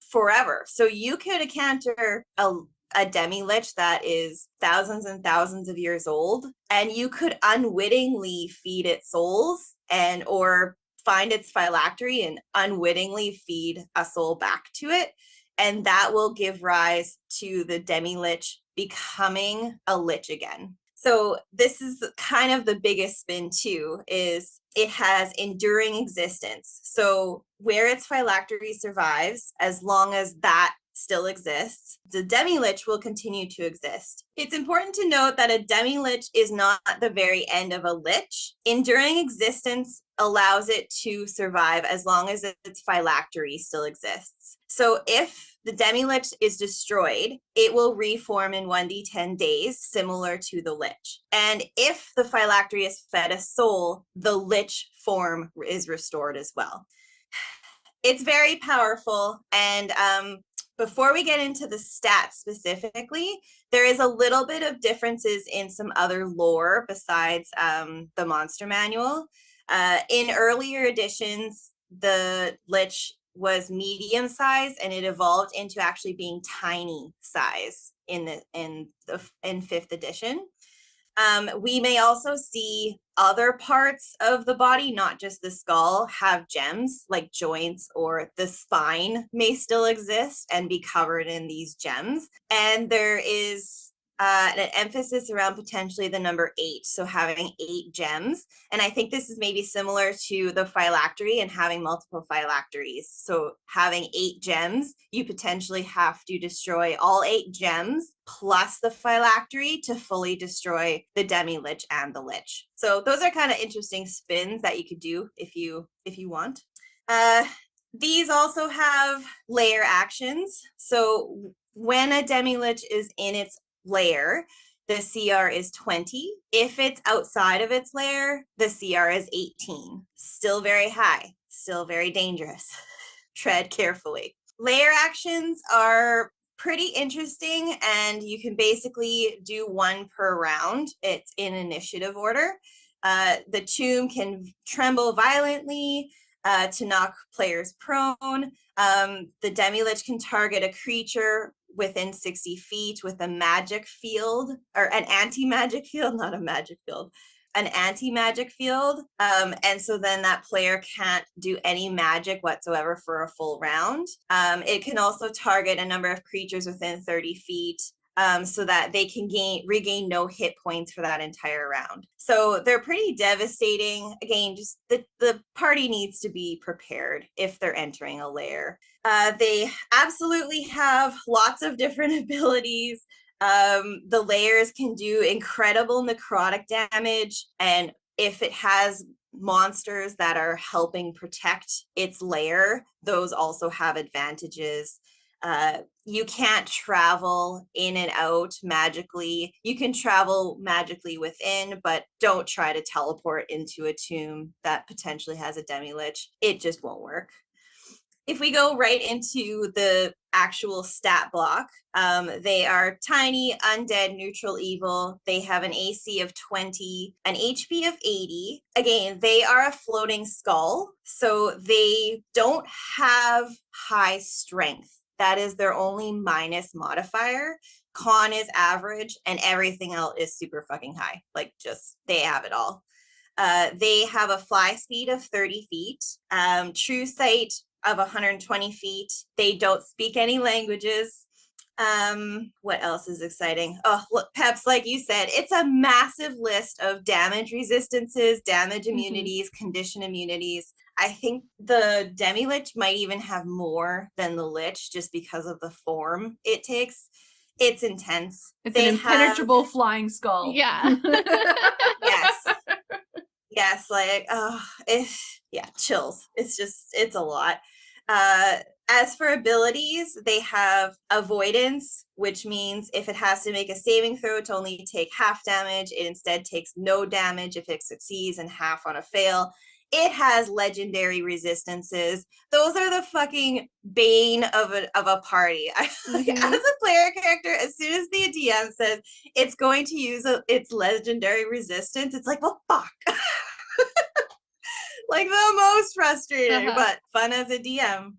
[SPEAKER 3] forever. So you could encounter a Demilich that is thousands and thousands of years old, and you could unwittingly feed it souls and or find its phylactery and unwittingly feed a soul back to it. And that will give rise to the Demilich becoming a Lich again. So this is kind of the biggest spin too, is it has enduring existence. So where its phylactery survives, as long as that still exists, the Demilich will continue to exist. It's important to note that a Demilich is not the very end of a Lich. Enduring existence allows it to survive as long as its phylactery still exists. So if the Demilich is destroyed, it will reform in 1d10 days, similar to the Lich. And if the phylactery is fed a soul, the Lich form is restored as well. It's very powerful, and before we get into the stats specifically, there is a little bit of differences in some other lore besides the monster manual. In earlier editions, the Lich was medium size, and it evolved into actually being tiny size in 5th edition. We may also see other parts of the body, not just the skull, have gems like joints, or the spine may still exist and be covered in these gems. And there is an emphasis around potentially the number 8, so having 8 gems. And I think this is maybe similar to the phylactery and having multiple phylacteries. So having 8 gems, you potentially have to destroy all 8 gems plus the phylactery to fully destroy the Demilich and the Lich. So those are kind of interesting spins that you could do if you want. These also have layer actions. So when a Demilich is in its layer, the CR is 20. If it's outside of its layer, the CR is 18. Still very high, still very dangerous. Tread carefully. Layer actions are pretty interesting, and you can basically do 1 per round. It's in initiative order. The tomb can tremble violently to knock players prone. The Demilich can target a creature within 60 feet with a magic field, or an anti-magic field, not a magic field, an anti-magic field. And so then that player can't do any magic whatsoever for a full round. It can also target a number of creatures within 30 feet, so that they can regain no hit points for that entire round. So they're pretty devastating. Again, just the party needs to be prepared if they're entering a lair. They absolutely have lots of different abilities. The layers can do incredible necrotic damage, and if it has monsters that are helping protect its lair, those also have advantages. You can't travel in and out magically. You can travel magically within, but don't try to teleport into a tomb that potentially has a Demilich. It just won't work. If we go right into the actual stat block, they are tiny, undead, neutral, evil. They have an AC of 20, an HP of 80. Again, they are a floating skull, so they don't have high strength. That is their only minus modifier. Con is average, and everything else is super fucking high. Like, just, they have it all. They have a fly speed of 30 feet, true sight of 120 feet. They don't speak any languages. What else is exciting? Oh, look, Peps, like you said, it's a massive list of damage resistances, damage immunities, condition immunities. I think the Demilich might even have more than the Lich just because of the form it takes. It's intense.
[SPEAKER 1] It's an impenetrable flying skull.
[SPEAKER 2] Yeah.
[SPEAKER 3] Yes, like, chills. It's a lot. As for abilities, they have avoidance, which means if it has to make a saving throw to only take half damage, it instead takes no damage if it succeeds and half on a fail. It has legendary resistances. Those are the fucking bane of a party. As a player character, as soon as the DM says it's going to use its legendary resistance, it's like, well, fuck. Like the most frustrating, but fun as a DM.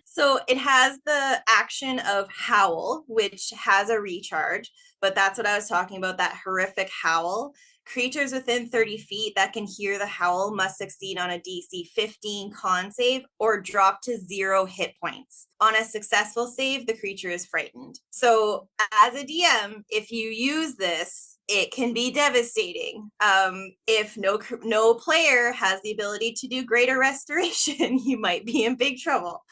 [SPEAKER 3] So it has the action of Howl, which has a recharge, but that's what I was talking about, that horrific howl. Creatures within 30 feet that can hear the howl must succeed on a DC 15 con save or drop to 0 hit points. On a successful save, the creature is frightened. So as a DM, if you use this, it can be devastating. If no player has the ability to do greater restoration, you might be in big trouble.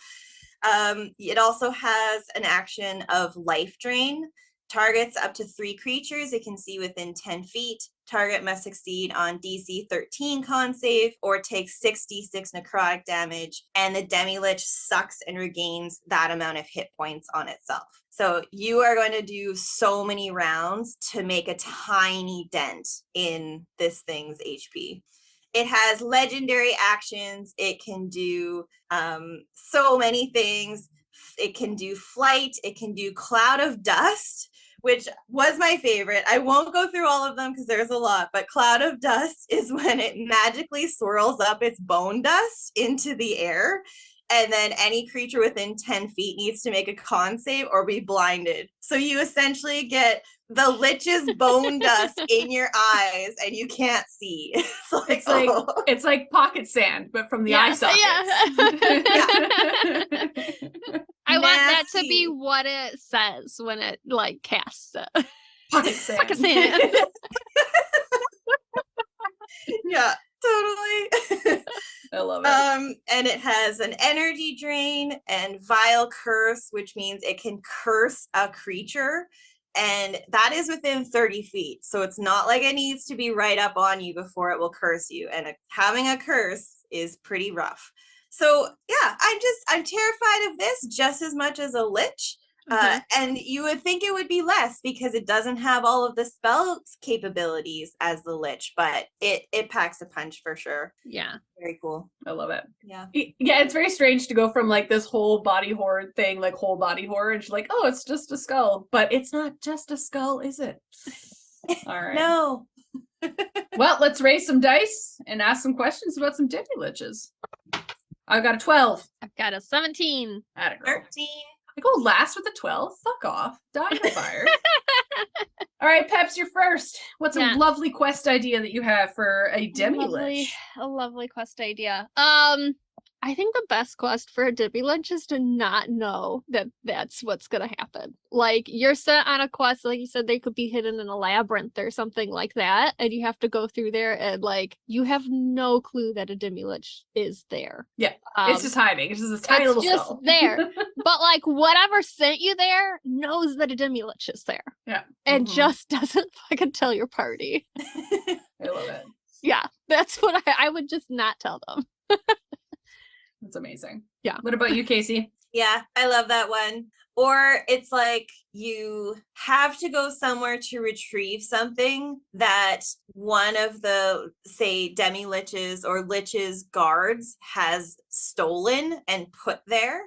[SPEAKER 3] It also has an action of life drain. Targets up to 3 creatures it can see within 10 feet. Target must succeed on DC 13 con save or take 66 necrotic damage, and the Demilich sucks and regains that amount of hit points on itself. So you are going to do so many rounds to make a tiny dent in this thing's HP. It has legendary actions. It can do so many things. it can do flight, it can do cloud of dust, which was my favorite. I won't go through all of them because there's a lot, but cloud of dust is when it magically swirls up its bone dust into the air. And then any creature within 10 feet needs to make a con save or be blinded. So you essentially get the Lich's bone dust in your eyes and you can't see.
[SPEAKER 1] It's like pocket sand, but from the eye sockets.
[SPEAKER 2] I want that to be what it says when it like casts it.
[SPEAKER 1] Pocket sand.
[SPEAKER 2] Pocket sand.
[SPEAKER 3] Yeah, totally.
[SPEAKER 1] I love it.
[SPEAKER 3] And it has an energy drain and vile curse, which means it can curse a creature. And that is within 30 feet. So it's not like it needs to be right up on you before it will curse you. And having a curse is pretty rough. So yeah, I'm terrified of this just as much as a Lich. And you would think it would be less because it doesn't have all of the spell capabilities as the Lich, but it packs a punch for sure.
[SPEAKER 2] Yeah.
[SPEAKER 3] Very cool.
[SPEAKER 1] I love it.
[SPEAKER 3] Yeah.
[SPEAKER 1] Yeah, it's very strange to go from like this whole body horror thing, like whole body horror, and she's like, oh, it's just a skull. But it's not just a skull, is it? All right.
[SPEAKER 3] No.
[SPEAKER 1] Well, let's raise some dice and ask some questions about some Demiliches. I've got a 12.
[SPEAKER 2] I've got a 17.
[SPEAKER 3] 13.
[SPEAKER 1] I go last with a 12. Fuck off. Die in the fire. All right, Peps, you're first. What's a lovely quest idea that you have for a Demilich?
[SPEAKER 2] A lovely quest idea. I think the best quest for a Demilich is to not know that that's what's gonna happen. Like, you're set on a quest, like you said, they could be hidden in a labyrinth or something like that, and you have to go through there, and like, you have no clue that a Demilich is there.
[SPEAKER 1] Yeah, it's just hiding. It's just this tiny little
[SPEAKER 2] just
[SPEAKER 1] skull.
[SPEAKER 2] There. But like, whatever sent you there knows that a Demilich is there.
[SPEAKER 1] Yeah.
[SPEAKER 2] And just doesn't fucking tell your party.
[SPEAKER 1] I love it.
[SPEAKER 2] Yeah, that's what I would just not tell them.
[SPEAKER 1] That's amazing.
[SPEAKER 2] Yeah.
[SPEAKER 1] What about you, Casey?
[SPEAKER 3] Yeah, I love that one. Or it's like you have to go somewhere to retrieve something that one of the, say, Demiliches or Lich's guards has stolen and put there.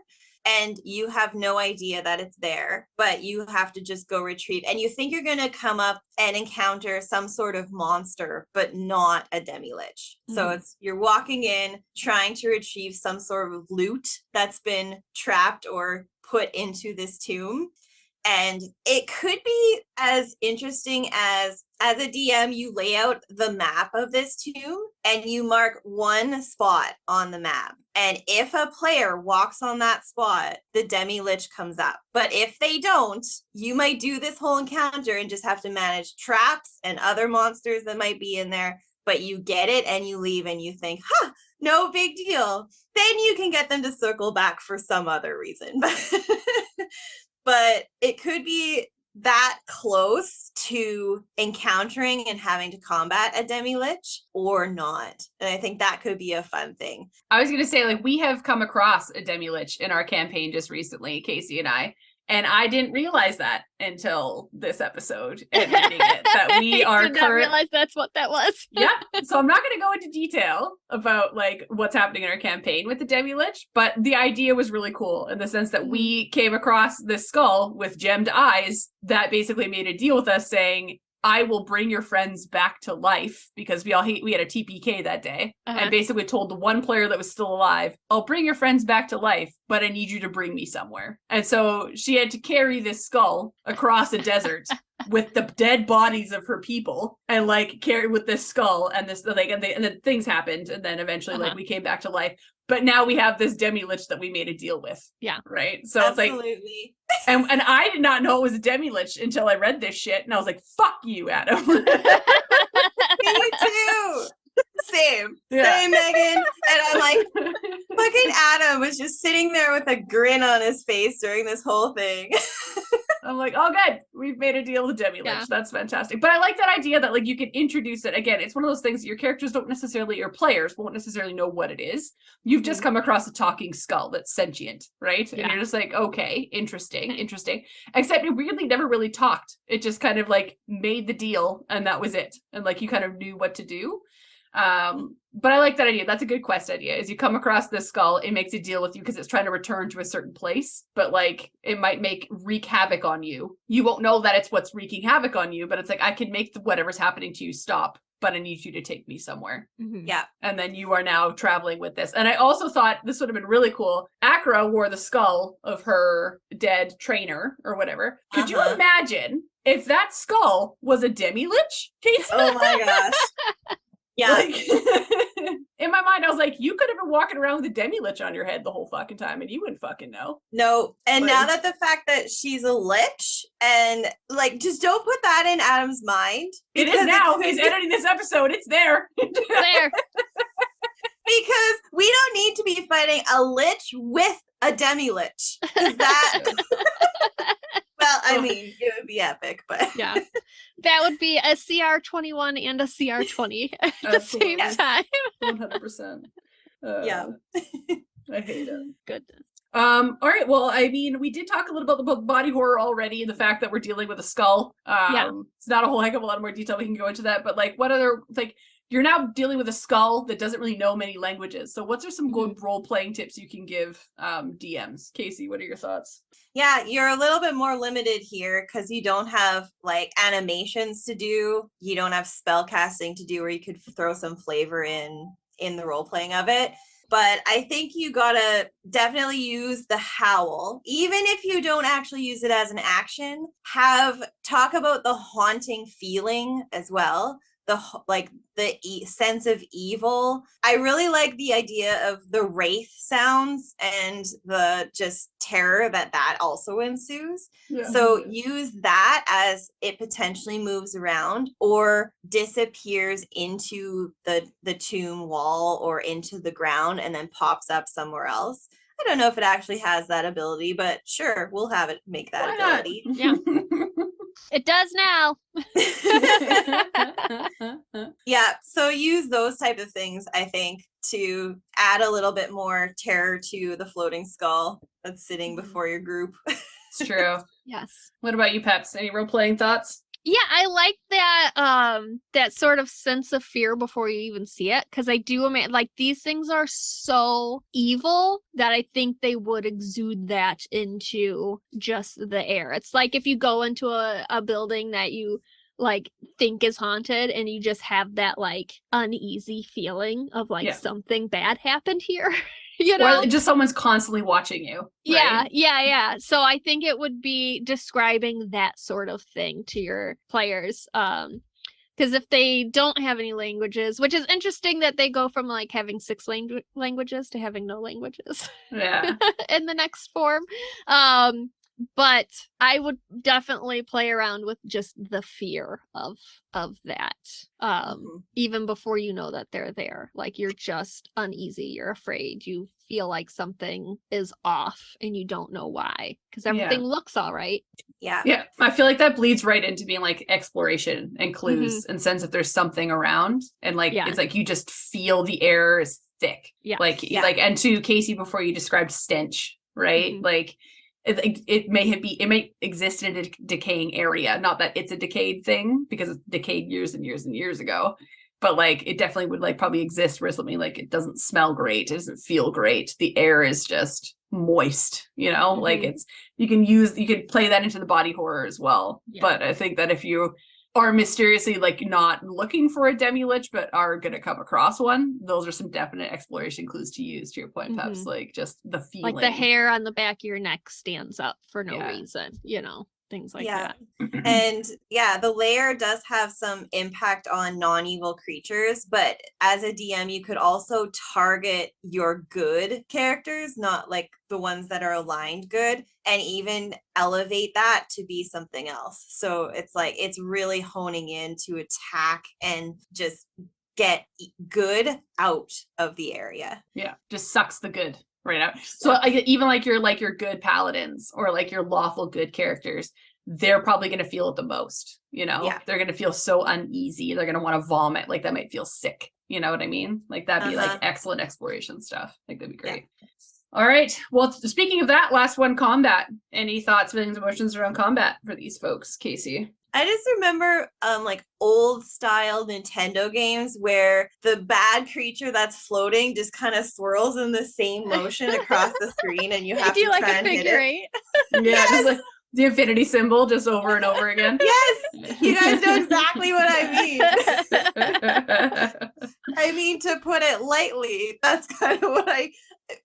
[SPEAKER 3] And you have no idea that it's there, but you have to just go retrieve. And you think you're going to come up and encounter some sort of monster, but not a Demilich. So you're walking in, trying to retrieve some sort of loot that's been trapped or put into this tomb. And it could be as interesting as a DM, you lay out the map of this tomb and you mark one spot on the map. And if a player walks on that spot, the Demilich comes up. But if they don't, you might do this whole encounter and just have to manage traps and other monsters that might be in there. But you get it and you leave and you think, no big deal. Then you can get them to circle back for some other reason. But it could be that close to encountering and having to combat a Demilich or not. And I think that could be a fun thing.
[SPEAKER 1] I was going to say, like, we have come across a Demilich in our campaign just recently, Casey and I didn't realize that until this episode and reading it, that we are
[SPEAKER 2] did not realize that's what that was.
[SPEAKER 1] Yeah. So I'm not going to go into detail about like what's happening in our campaign with the Demilich, but the idea was really cool in the sense that we came across this skull with gemmed eyes that basically made a deal with us saying, I will bring your friends back to life, because we had a TPK that day, and basically told the one player that was still alive, I'll bring your friends back to life, but I need you to bring me somewhere. And so she had to carry this skull across a desert with the dead bodies of her people, and like carry with this skull and this like, and then things happened, and then eventually like we came back to life. But now we have this Demilich that we made a deal with. Yeah. Right? So
[SPEAKER 3] Absolutely.
[SPEAKER 1] It's like, and I did not know it was a Demilich until I read this shit, and I was like, fuck you, Adam.
[SPEAKER 3] Me too. Same, Megan. And I'm like, fucking Adam was just sitting there with a grin on his face during this whole thing.
[SPEAKER 1] I'm like, oh, good. We've made a deal with Demilich. Yeah. That's fantastic. But I like that idea that like you can introduce it. Again, it's one of those things that your characters don't necessarily, your players won't necessarily know what it is. You've just come across a talking skull that's sentient, right? Yeah. And you're just like, okay, interesting. Except it really never really talked. It just kind of like made the deal and that was it. And like you kind of knew what to do. But I like that idea. That's a good quest idea. Is you come across this skull, it makes a deal with you because it's trying to return to a certain place, but like it might wreak havoc on you. You won't know that it's what's wreaking havoc on you, but it's like I can make whatever's happening to you stop, but I need you to take me somewhere.
[SPEAKER 3] Yeah.
[SPEAKER 1] And then you are now traveling with this. And I also thought this would have been really cool. Akra wore the skull of her dead trainer or whatever. Could you imagine if that skull was a Demilich?
[SPEAKER 3] Oh my gosh. Yeah.
[SPEAKER 1] Like, in my mind, I was like, you could have been walking around with a Demilich on your head the whole fucking time and you wouldn't fucking know.
[SPEAKER 3] No. And now that the fact that she's a Lich, and like, just don't put that in Adam's mind.
[SPEAKER 1] It is now. He's editing this episode. It's there.
[SPEAKER 2] There.
[SPEAKER 3] Because we don't need to be fighting a Lich with a Demilich. That... Well, I mean, it would be epic, but
[SPEAKER 2] yeah, that would be a CR21 and a CR20 at the same time.
[SPEAKER 1] 100%.
[SPEAKER 3] Yeah,
[SPEAKER 1] I hate it.
[SPEAKER 2] Goodness.
[SPEAKER 1] All right. Well, I mean, we did talk a little about the body horror already, and the fact that we're dealing with a skull. It's not a whole heck of a lot more detail. We can go into that, but like, what other like? You're now dealing with a skull that doesn't really know many languages. So what's some good role-playing tips you can give DMs? Casey, what are your thoughts?
[SPEAKER 3] Yeah, you're a little bit more limited here because you don't have like animations to do. You don't have spell casting to do where you could throw some flavor in the role-playing of it. But I think you gotta definitely use the howl. Even if you don't actually use it as an action, talk about the haunting feeling as well. The sense of evil. I really like the idea of the wraith sounds and the just terror that also ensues. Yeah. So use that as it potentially moves around or disappears into the tomb wall or into the ground and then pops up somewhere else. I don't know if it actually has that ability, but sure, we'll have it make that ability.
[SPEAKER 2] Yeah. It does now.
[SPEAKER 3] Yeah, so use those type of things, I think, to add a little bit more terror to the floating skull that's sitting before your group.
[SPEAKER 1] It's true.
[SPEAKER 2] Yes.
[SPEAKER 1] What about you, Peps? Any role-playing thoughts?
[SPEAKER 2] Yeah, I like that sort of sense of fear before you even see it, because I do imagine like these things are so evil that I think they would exude that into just the air. It's like if you go into a building that you like think is haunted and you just have that like uneasy feeling of like something bad happened here. You know,
[SPEAKER 1] or just someone's constantly watching you. Right?
[SPEAKER 2] Yeah. So I think it would be describing that sort of thing to your players. Because if they don't have any languages, which is interesting that they go from like having 6 languages to having no languages.
[SPEAKER 1] Yeah.
[SPEAKER 2] In the next form. But I would definitely play around with just the fear of that. Even before you know that they're there. Like you're just uneasy, you're afraid, you feel like something is off and you don't know why. Because everything looks all right.
[SPEAKER 3] Yeah.
[SPEAKER 1] Yeah. I feel like that bleeds right into being like exploration and clues and sense that there's something around. And like it's like you just feel the air is thick. Yeah. Like and to Casey before you described stench, right? Like it may exist in a decaying area. Not that it's a decayed thing because it's decayed years and years and years ago, but like it definitely would like probably exist where something like it doesn't smell great, it doesn't feel great, the air is just moist, you know, like you can play that into the body horror as well. But I think that if you are mysteriously like not looking for a Demilich but are going to come across one, those are some definite exploration clues to use, to your point, Peps. Like just the feeling,
[SPEAKER 2] like the hair on the back of your neck stands up for no reason, you know, things like that.
[SPEAKER 3] And the layer does have some impact on non-evil creatures, but as a DM you could also target your good characters, not like the ones that are aligned good, and even elevate that to be something else. So it's like it's really honing in to attack and just get good out of the area. Yeah,
[SPEAKER 1] just sucks the good right out. So even like your good paladins or like your lawful good characters, they're probably going to feel it the most, you know. They're going to feel so uneasy, they're going to want to vomit, like that might feel sick, you know what I mean? Like that'd be like excellent exploration stuff, like that'd be great. All right, well, speaking of that, last one, combat. Any thoughts, feelings, emotions around combat for these folks, Casey?
[SPEAKER 3] I just remember like old style Nintendo games where the bad creature that's floating just kind of swirls in the same motion across the screen and you have to try and hit it.
[SPEAKER 1] Yeah, yes! Just like the infinity symbol just over and over again.
[SPEAKER 3] Yes, you guys know exactly what I mean. I mean, to put it lightly, that's kind of what I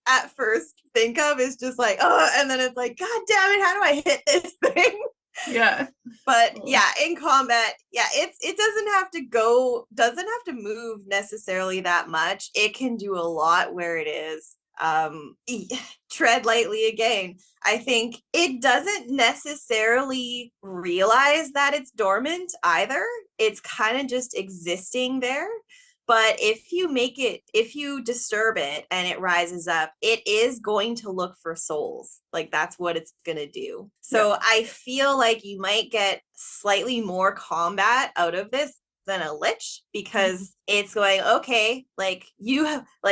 [SPEAKER 3] at first think of is just like, oh, and then it's like, God damn it, how do I hit this thing?
[SPEAKER 1] Yeah.
[SPEAKER 3] But yeah, in combat, yeah, it doesn't have to move necessarily that much. It can do a lot where it is. Tread lightly again. I think it doesn't necessarily realize that it's dormant either. It's kind of just existing there. But if you disturb it and it rises up, it is going to look for souls. Like that's what it's going to do. So I feel like you might get slightly more combat out of this than a lich because it's going, okay, like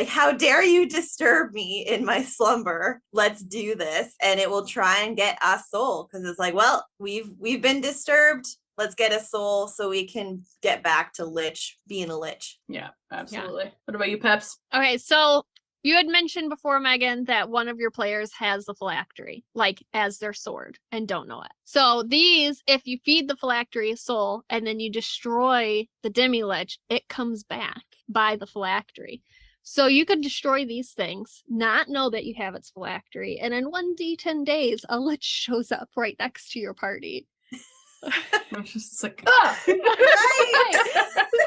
[SPEAKER 3] how dare you disturb me in my slumber? Let's do this. And it will try and get a soul because it's like, well, we've been disturbed. Let's get a soul so we can get back to lich being a lich.
[SPEAKER 1] Yeah, absolutely. Yeah. What about you, Peps?
[SPEAKER 2] Okay, so you had mentioned before, Megan, that one of your players has the phylactery, like as their sword, and don't know it. So these, if you feed the phylactery a soul and then you destroy the Demilich, it comes back by the phylactery. So you could destroy these things, not know that you have its phylactery, and in 1d10 days, a lich shows up right next to your party.
[SPEAKER 1] I'm just like,
[SPEAKER 2] right.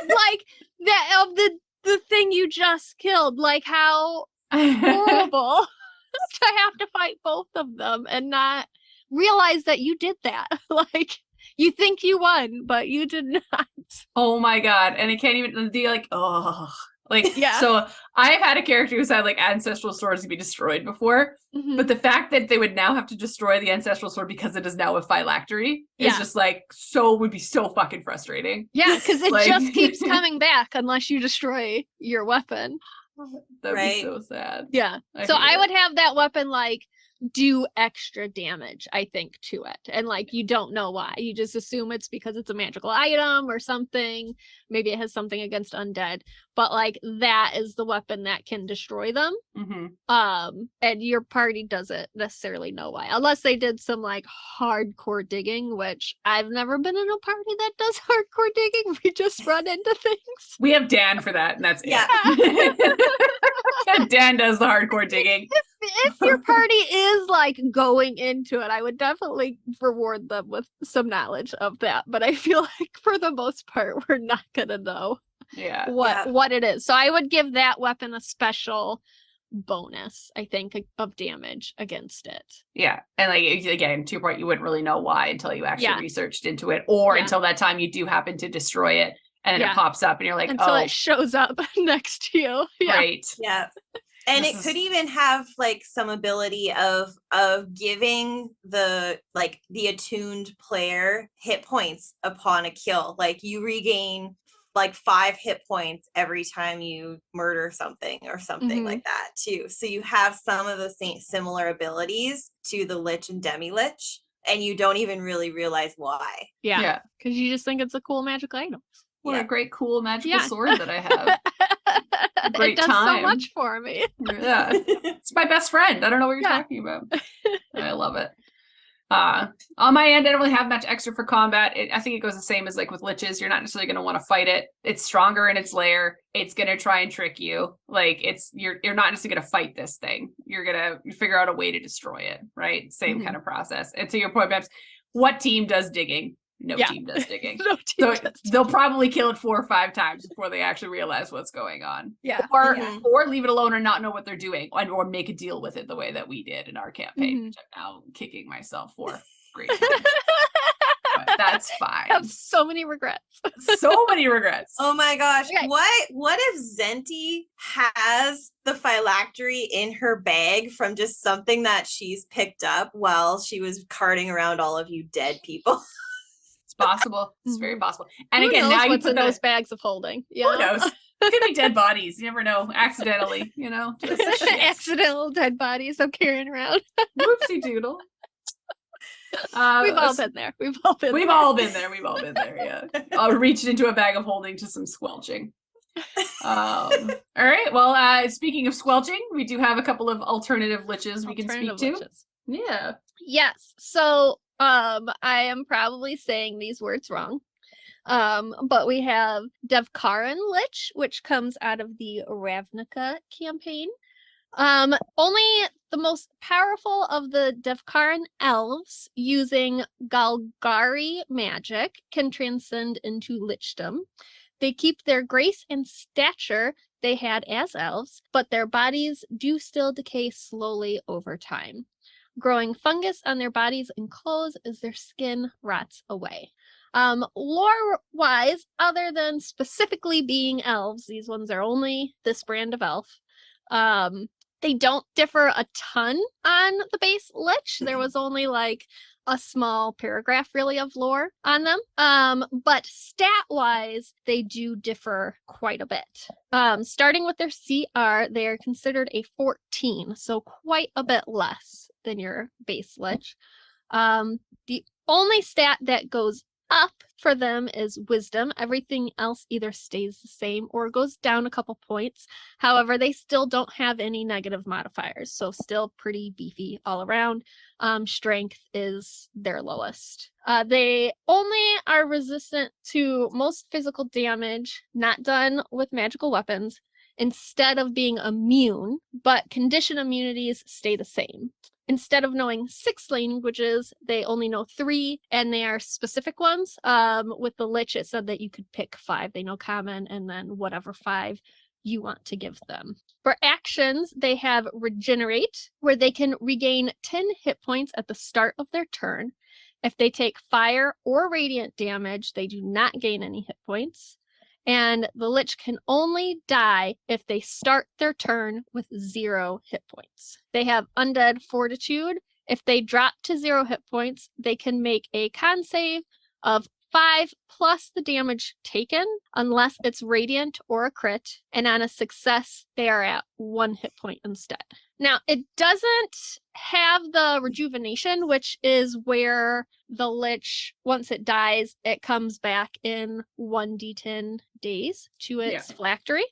[SPEAKER 2] Like that of the thing you just killed. Like how horrible to have to fight both of them and not realize that you did that. Like you think you won, but you did not.
[SPEAKER 1] Oh my god! And it can't even be like, oh. Like,
[SPEAKER 2] yeah.
[SPEAKER 1] So I've had a character who's had like ancestral swords to be destroyed before, but the fact that they would now have to destroy the ancestral sword because it is now a phylactery is just like would be so fucking frustrating.
[SPEAKER 2] Yeah, because it just keeps coming back unless you destroy your weapon.
[SPEAKER 1] That'd be so sad.
[SPEAKER 2] Yeah. I would have that weapon like do extra damage, I think, to it. And like you don't know why. You just assume it's because it's a magical item or something. Maybe it has something against undead. But like that is the weapon that can destroy them. And your party doesn't necessarily know why. Unless they did some like hardcore digging, which I've never been in a party that does hardcore digging. We just run into things.
[SPEAKER 1] We have Dan for that, and that's it. Dan does the hardcore digging.
[SPEAKER 2] If your party is like going into it, I would definitely reward them with some knowledge of that. But I feel like for the most part, we're not gonna know what it is. So I would give that weapon a special bonus, I think, of damage against it.
[SPEAKER 1] Yeah. And like again, to your point, you wouldn't really know why until you actually researched into it, or until that time you do happen to destroy it and then it pops up and you're like,
[SPEAKER 2] until it shows up next to you.
[SPEAKER 1] Right.
[SPEAKER 3] Yeah. And it could even have like some ability of giving the attuned player hit points upon a kill. Like you regain like 5 hit points every time you murder something or something like that too. So you have some of the similar abilities to the Lich and Demilich, and you don't even really realize why.
[SPEAKER 2] Yeah. Because you just think it's a cool magic item.
[SPEAKER 1] What a great, cool, magical sword that I have. Great
[SPEAKER 2] it does so much for me.
[SPEAKER 1] Yeah. It's my best friend. I don't know what you're talking about. I love it. On my end, I don't really have much extra for combat. I think it goes the same as like with liches. You're not necessarily going to want to fight it. It's stronger in its lair. It's going to try and trick you. Like you're not necessarily going to fight this thing. You're going to figure out a way to destroy it. Right. Same kind of process. And to your point, Babs, what team does digging? No team does digging. They'll probably kill it 4 or 5 times before they actually realize what's going on.
[SPEAKER 2] Yeah.
[SPEAKER 1] Or leave it alone or not know what they're doing, or make a deal with it the way that we did in our campaign, which I'm now kicking myself for. Great. But that's fine.
[SPEAKER 2] I have so many regrets.
[SPEAKER 1] So many regrets.
[SPEAKER 3] Oh my gosh. Okay. What if Zenti has the phylactery in her bag from just something that she's picked up while she was carting around all of you dead people?
[SPEAKER 1] Possible. It's very possible. And
[SPEAKER 2] Who
[SPEAKER 1] again,
[SPEAKER 2] knows
[SPEAKER 1] now you
[SPEAKER 2] what's
[SPEAKER 1] put
[SPEAKER 2] in those bags of holding.
[SPEAKER 1] Who knows? It could be dead bodies. You never know. Accidentally, just
[SPEAKER 2] accidental dead bodies I'm carrying around.
[SPEAKER 1] Whoopsie doodle.
[SPEAKER 2] We've all been there. We've all been
[SPEAKER 1] there. Yeah. Reached into a bag of holding to some squelching. All right. Well, speaking of squelching, we do have a couple of alternative liches we can speak to.
[SPEAKER 2] Liches.
[SPEAKER 1] Yeah.
[SPEAKER 2] Yes. So I am probably saying these words wrong. But we have Devkaran Lich, which comes out of the Ravnica campaign. Only the most powerful of the Devkaran elves using Golgari magic can transcend into lichdom. They keep their grace and stature they had as elves, but their bodies do still decay slowly over time, growing fungus on their bodies and clothes as their skin rots away. Lore-wise, other than specifically being elves, these ones are only this brand of elf. They don't differ a ton on the base Lich. There was only like a small paragraph really of lore on them. But stat-wise, they do differ quite a bit. Starting with their CR, they are considered a 14, so quite a bit less than your base Lich. The only stat that goes up for them is wisdom. Everything else either stays the same or goes down a couple points. However, they still don't have any negative modifiers, so still pretty beefy all around. Strength is their lowest. They only are resistant to most physical damage not done with magical weapons instead of being immune, but condition immunities stay the same. Instead of knowing 6 languages, they only know 3, and they are specific ones. With the Lich, it said that you could pick 5. They know common, and then whatever 5 you want to give them. For actions, they have Regenerate, where they can regain 10 hit points at the start of their turn. If they take fire or radiant damage, they do not gain any hit points. And the Lich can only die if they start their turn with 0 hit points. They have Undead Fortitude. If they drop to 0 hit points, they can make a con save of 5 plus the damage taken, unless it's radiant or a crit. And on a success, they are at 1 hit point instead. Now, it doesn't have the rejuvenation, which is where the Lich, once it dies, it comes back in 1d10 days to its phylactery.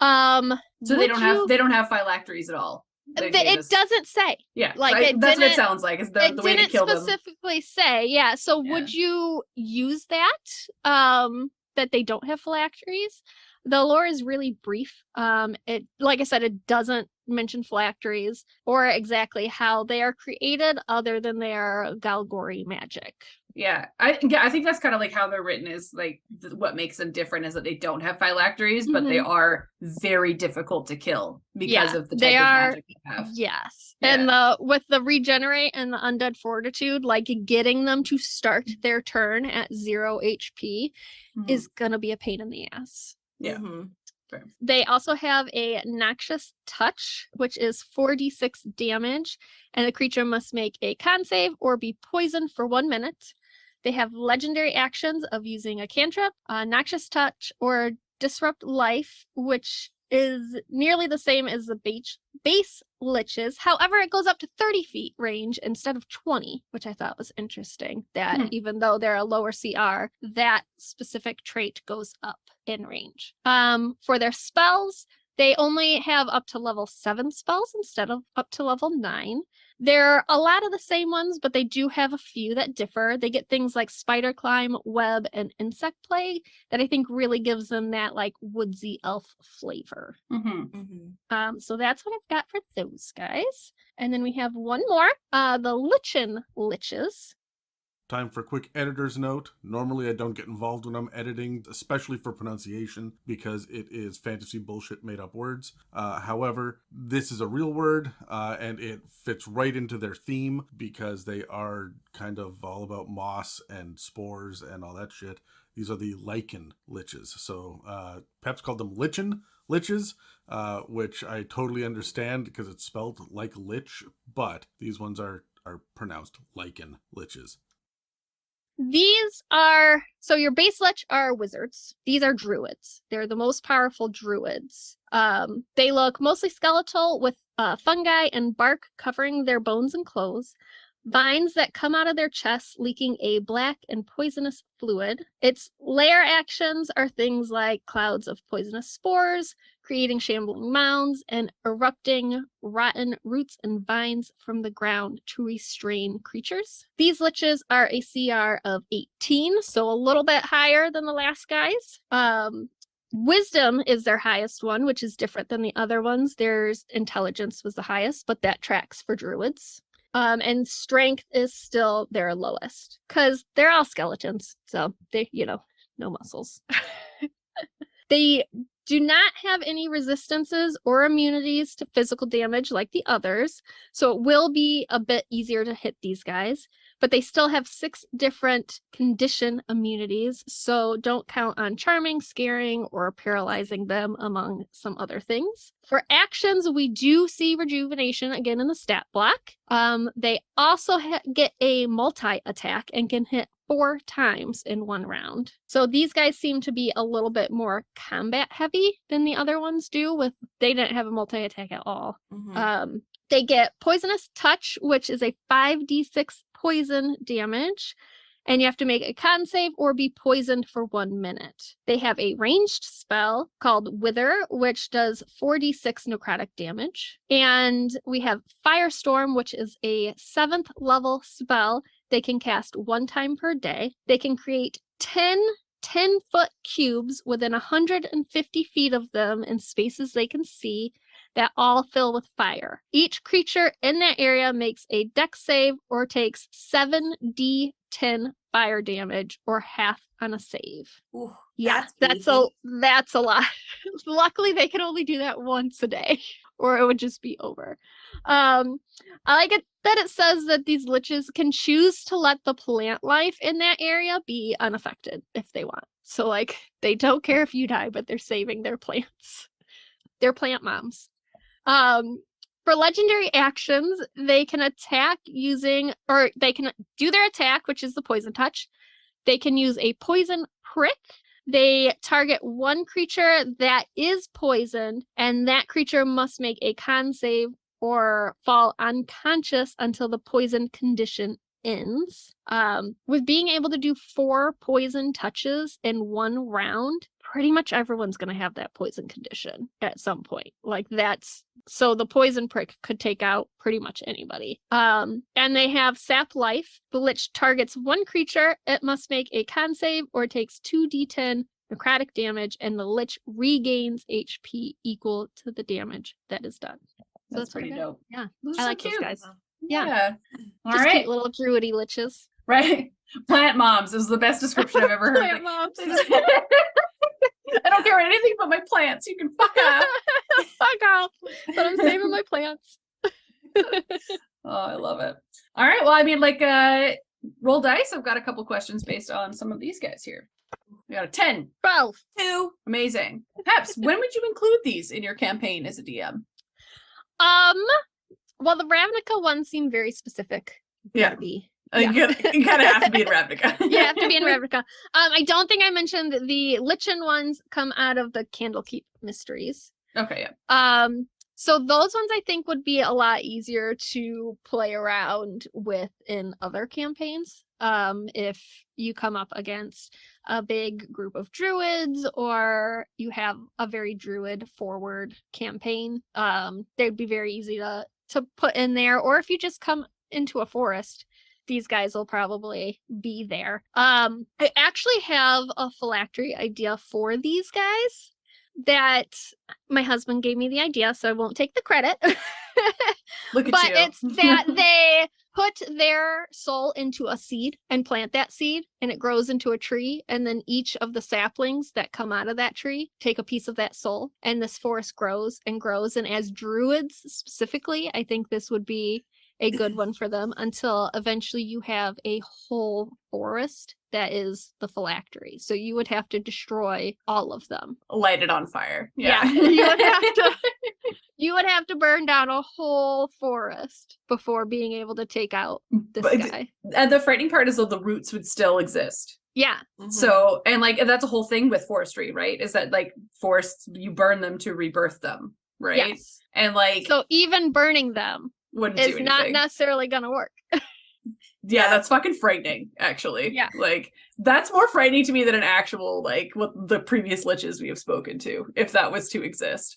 [SPEAKER 1] So they don't have phylacteries at all.
[SPEAKER 2] It doesn't say.
[SPEAKER 1] Yeah, like that's what it sounds like. Is the way to kill them? It didn't specifically
[SPEAKER 2] say. Yeah. So would you use that? That they don't have phylacteries? The lore is really brief. It, like I said, it doesn't mention phylacteries or exactly how they are created, other than they are Golgari magic.
[SPEAKER 1] Yeah, I think that's kind of like how they're written. Is like what makes them different is that they don't have phylacteries, but they are very difficult to kill because of the type of magic they have.
[SPEAKER 2] Yes, and with the Regenerate and the Undead Fortitude, like getting them to start their turn at 0 HP is gonna be a pain in the ass.
[SPEAKER 1] Yeah.
[SPEAKER 2] Fair. They also have a Noxious Touch, which is 4d6 damage, and the creature must make a con save or be poisoned for 1 minute. They have legendary actions of using a cantrip, Noxious Touch, or Disrupt Life, which is nearly the same as the base Liches. However, it goes up to 30 feet range instead of 20, which I thought was interesting, that even though they're a lower CR, that specific trait goes up in range. For their spells, they only have up to level 7 spells instead of up to level 9. They're a lot of the same ones, but they do have a few that differ. They get things like Spider Climb, Web, and Insect Plague that I think really gives them that like woodsy elf flavor. So that's what I've got for those guys. And then we have one more, the Lichen Liches.
[SPEAKER 4] Time for a quick editor's note. Normally I don't get involved when I'm editing, especially for pronunciation, because it is fantasy bullshit made up words. However, this is a real word, and it fits right into their theme because they are kind of all about moss and spores and all that shit. These are the lichen liches. So Pep's called them liches, which I totally understand because it's spelled like lich, but these ones are pronounced lichen liches.
[SPEAKER 2] These are, so your base Lich are wizards. These are druids. They're the most powerful druids. They look mostly skeletal with fungi and bark covering their bones and clothes. vines that come out of their chests leaking a black and poisonous fluid. Its lair actions are things like clouds of poisonous spores, creating shambling mounds, and erupting rotten roots and vines from the ground to restrain creatures. These liches are a CR of 18, so a little bit higher than the last guys. Wisdom is their highest one, which is different than the other ones. There's intelligence was the highest, but that tracks for druids. And strength is still their lowest because they're all skeletons. So they, no muscles. They do not have any resistances or immunities to physical damage like the others. So it will be a bit easier to hit these guys, but they still have 6 different condition immunities. So don't count on charming, scaring, or paralyzing them among some other things. For actions, we do see rejuvenation again in the stat block. They also get a multi-attack and can hit 4 times in one round. So these guys seem to be a little bit more combat heavy than the other ones do. They didn't have a multi-attack at all. They get poisonous touch, which is a 5d6 poison damage, and you have to make a con save or be poisoned for 1 minute. They have a ranged spell called Wither, which does 4d6 necrotic damage. And we have Firestorm, which is a 7th level spell they can cast 1 time per day. They can create 10 10-foot cubes within 150 feet of them in spaces they can see that all fill with fire. Each creature in that area makes a dex save or takes 7d10 fire damage or half on a save.
[SPEAKER 3] Ooh,
[SPEAKER 2] yeah, that's a lot. Luckily, they can only do that once a day, or it would just be over. I like it that it says that these liches can choose to let the plant life in that area be unaffected if they want. So, like, they don't care if you die, but they're saving their plants. They're plant moms. For legendary actions, they can attack they can do their attack, which is the poison touch. They can use a poison prick. They target one creature that is poisoned, and that creature must make a con save or fall unconscious until the poison condition ends. With being able to do 4 poison touches in 1 round, pretty much everyone's going to have that poison condition at some point. So the poison prick could take out pretty much anybody. And they have sap life. The lich targets one creature. It must make a con save or takes 2d10 necrotic damage, and the lich regains HP equal to the damage that is done. So
[SPEAKER 1] That's pretty dope.
[SPEAKER 2] Yeah,
[SPEAKER 1] those
[SPEAKER 2] I
[SPEAKER 1] so
[SPEAKER 2] like
[SPEAKER 1] cute.
[SPEAKER 2] those guys.
[SPEAKER 1] Yeah. All
[SPEAKER 2] Just
[SPEAKER 1] right.
[SPEAKER 2] cute little druidy liches.
[SPEAKER 1] Right. Plant moms is the best description I've ever heard.
[SPEAKER 2] Plant moms.
[SPEAKER 1] I don't care about anything but my plants. You can fuck off.
[SPEAKER 2] Fuck off. But I'm saving my plants.
[SPEAKER 1] Oh, I love it. All right. Well, I mean, roll dice. I've got a couple questions based on some of these guys here. We got a 10.
[SPEAKER 2] 12.
[SPEAKER 3] 2.
[SPEAKER 1] Amazing. Peps, when would you include these in your campaign as a DM?
[SPEAKER 2] Well, the Ravnica ones seem very specific.
[SPEAKER 1] Yeah.
[SPEAKER 2] You
[SPEAKER 1] kind of have to be in Ravnica.
[SPEAKER 2] You have to be in Ravnica. I don't think I mentioned the Lichen ones come out of the Candlekeep Mysteries.
[SPEAKER 1] Okay, yeah.
[SPEAKER 2] So those ones I think would be a lot easier to play around with in other campaigns. If you come up against a big group of druids or you have a very druid forward campaign, they'd be very easy to put in there. Or if you just come into a forest, these guys will probably be there. I actually have a phylactery idea for these guys that my husband gave me the idea, so I won't take the credit.
[SPEAKER 1] Look at
[SPEAKER 2] but
[SPEAKER 1] you.
[SPEAKER 2] It's that they put their soul into a seed and plant that seed, and it grows into a tree, and then each of the saplings that come out of that tree take a piece of that soul, and this forest grows and grows. And as druids specifically, I think this would be a good one for them until eventually you have a whole forest that is the phylactery. So you would have to destroy all of them.
[SPEAKER 1] Light it on fire. Yeah.
[SPEAKER 2] You would have to burn down a whole forest before being able to take out this guy.
[SPEAKER 1] And the frightening part is that the roots would still exist.
[SPEAKER 2] Yeah.
[SPEAKER 3] Mm-hmm.
[SPEAKER 1] So, and that's a whole thing with forestry, right? Is that forests, you burn them to rebirth them, right?
[SPEAKER 2] Yes.
[SPEAKER 1] And
[SPEAKER 2] so even burning them
[SPEAKER 1] wouldn't do
[SPEAKER 2] is
[SPEAKER 1] anything.
[SPEAKER 2] not necessarily going to work.
[SPEAKER 1] Yeah, that's fucking frightening, actually.
[SPEAKER 2] Yeah.
[SPEAKER 1] Like, that's more frightening to me than an actual, like, what the previous liches we have spoken to, if that was to exist.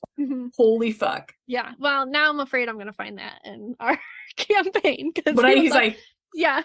[SPEAKER 1] Holy fuck.
[SPEAKER 2] Yeah. Well, now I'm afraid I'm gonna find that in our campaign.
[SPEAKER 1] But he's like
[SPEAKER 2] yeah.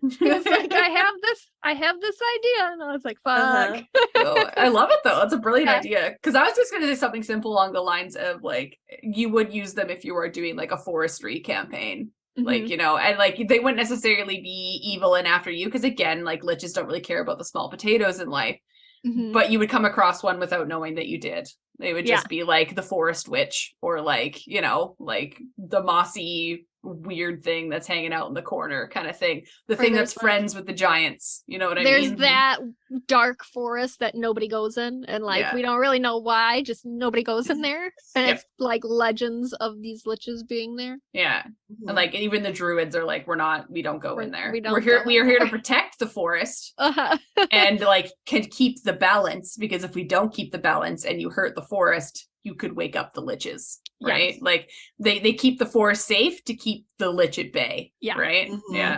[SPEAKER 2] He was like, I have this idea. And I was like, fuck.
[SPEAKER 1] Oh, I love it though. That's a brilliant idea. Because I was just gonna say something simple along the lines of like, you would use them if you were doing like a forestry campaign. Like, you know, and like they wouldn't necessarily be evil and after you, because again, like liches don't really care about the small potatoes in life. But you would come across one without knowing that you did. They would just be like the forest witch, or like, you know, like the mossy weird thing that's hanging out in the corner kind of thing. The thing that's friends with the giants. You know what I mean?
[SPEAKER 2] There's that dark forest that nobody goes in, and like we don't really know why, just nobody goes in there. And it's like legends of these liches being there. Yeah.
[SPEAKER 1] And like even the druids are like, we don't go in there. We are here to protect the forest and like can keep the balance, because if we don't keep the balance and you hurt the forest, you could wake up the liches, right? Yes. Like they keep the forest safe to keep the lich at bay. Yeah. Right. Yeah.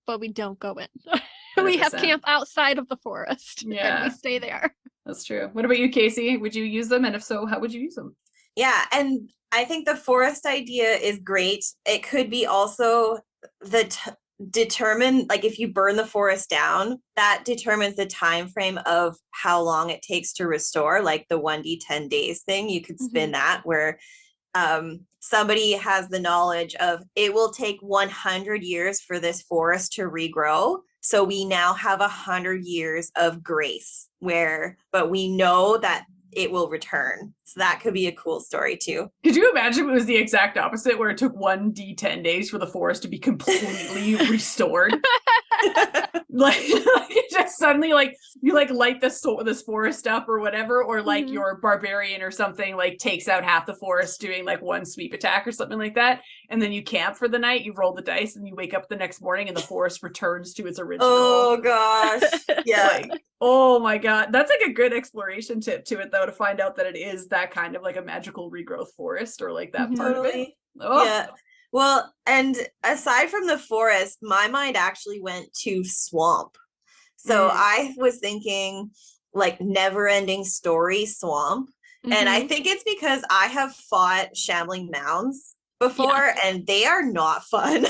[SPEAKER 2] But we don't go in. We have camp outside of the forest. Yeah. And we stay there.
[SPEAKER 1] That's true. What about you, Casey? Would you use them? And if so, how would you use them?
[SPEAKER 3] Yeah. And I think the forest idea is great. It could be also determine, like if you burn the forest down, that determines the time frame of how long it takes to restore, like the 1d10 days thing. You could spin that where somebody has the knowledge of it will take 100 years for this forest to regrow, so we now have 100 years of grace but we know that it will return. So that could be a cool story too.
[SPEAKER 1] Could you imagine if it was the exact opposite, where it took 1d10 days for the forest to be completely restored? like just suddenly like you like light this forest up or whatever, or like your barbarian or something like takes out half the forest doing like one sweep attack or something like that, and then you camp for the night, you roll the dice, and you wake up the next morning and the forest returns to its original.
[SPEAKER 3] Oh gosh. Yeah.
[SPEAKER 1] Like, oh my god, that's like a good exploration tip to it though, to find out that it is that kind of like a magical regrowth forest, or like that part of it. Oh.
[SPEAKER 3] Yeah. Well, and aside from the forest, my mind actually went to swamp. So I was thinking like never-ending story swamp. And I think it's because I have fought shambling mounds before, and they are not fun.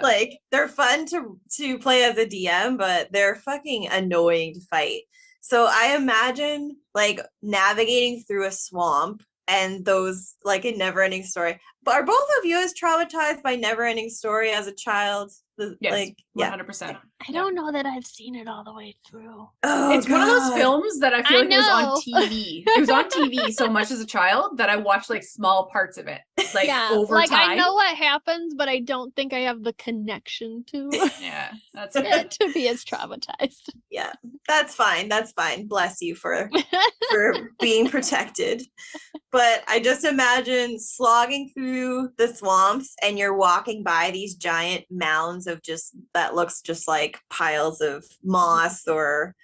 [SPEAKER 3] Like they're fun to play as a DM, but they're fucking annoying to fight. So I imagine like navigating through a swamp and those like a never-ending story. But are both of you as traumatized by never-ending story as a child?
[SPEAKER 1] Yes,
[SPEAKER 3] like
[SPEAKER 1] 100%.
[SPEAKER 2] I don't know that I've seen it all the way through.
[SPEAKER 3] Oh,
[SPEAKER 1] it's one of those films that I feel like it was on TV. It was on TV so much as a child that I watched like small parts of it, like over
[SPEAKER 2] like
[SPEAKER 1] time.
[SPEAKER 2] I know what happens, but I don't think I have the connection to
[SPEAKER 1] that's it
[SPEAKER 2] to be as traumatized.
[SPEAKER 3] Yeah, that's fine. That's fine. Bless you for being protected. But I just imagine slogging through the swamps, and you're walking by these giant mounds of just that looks just like piles of moss or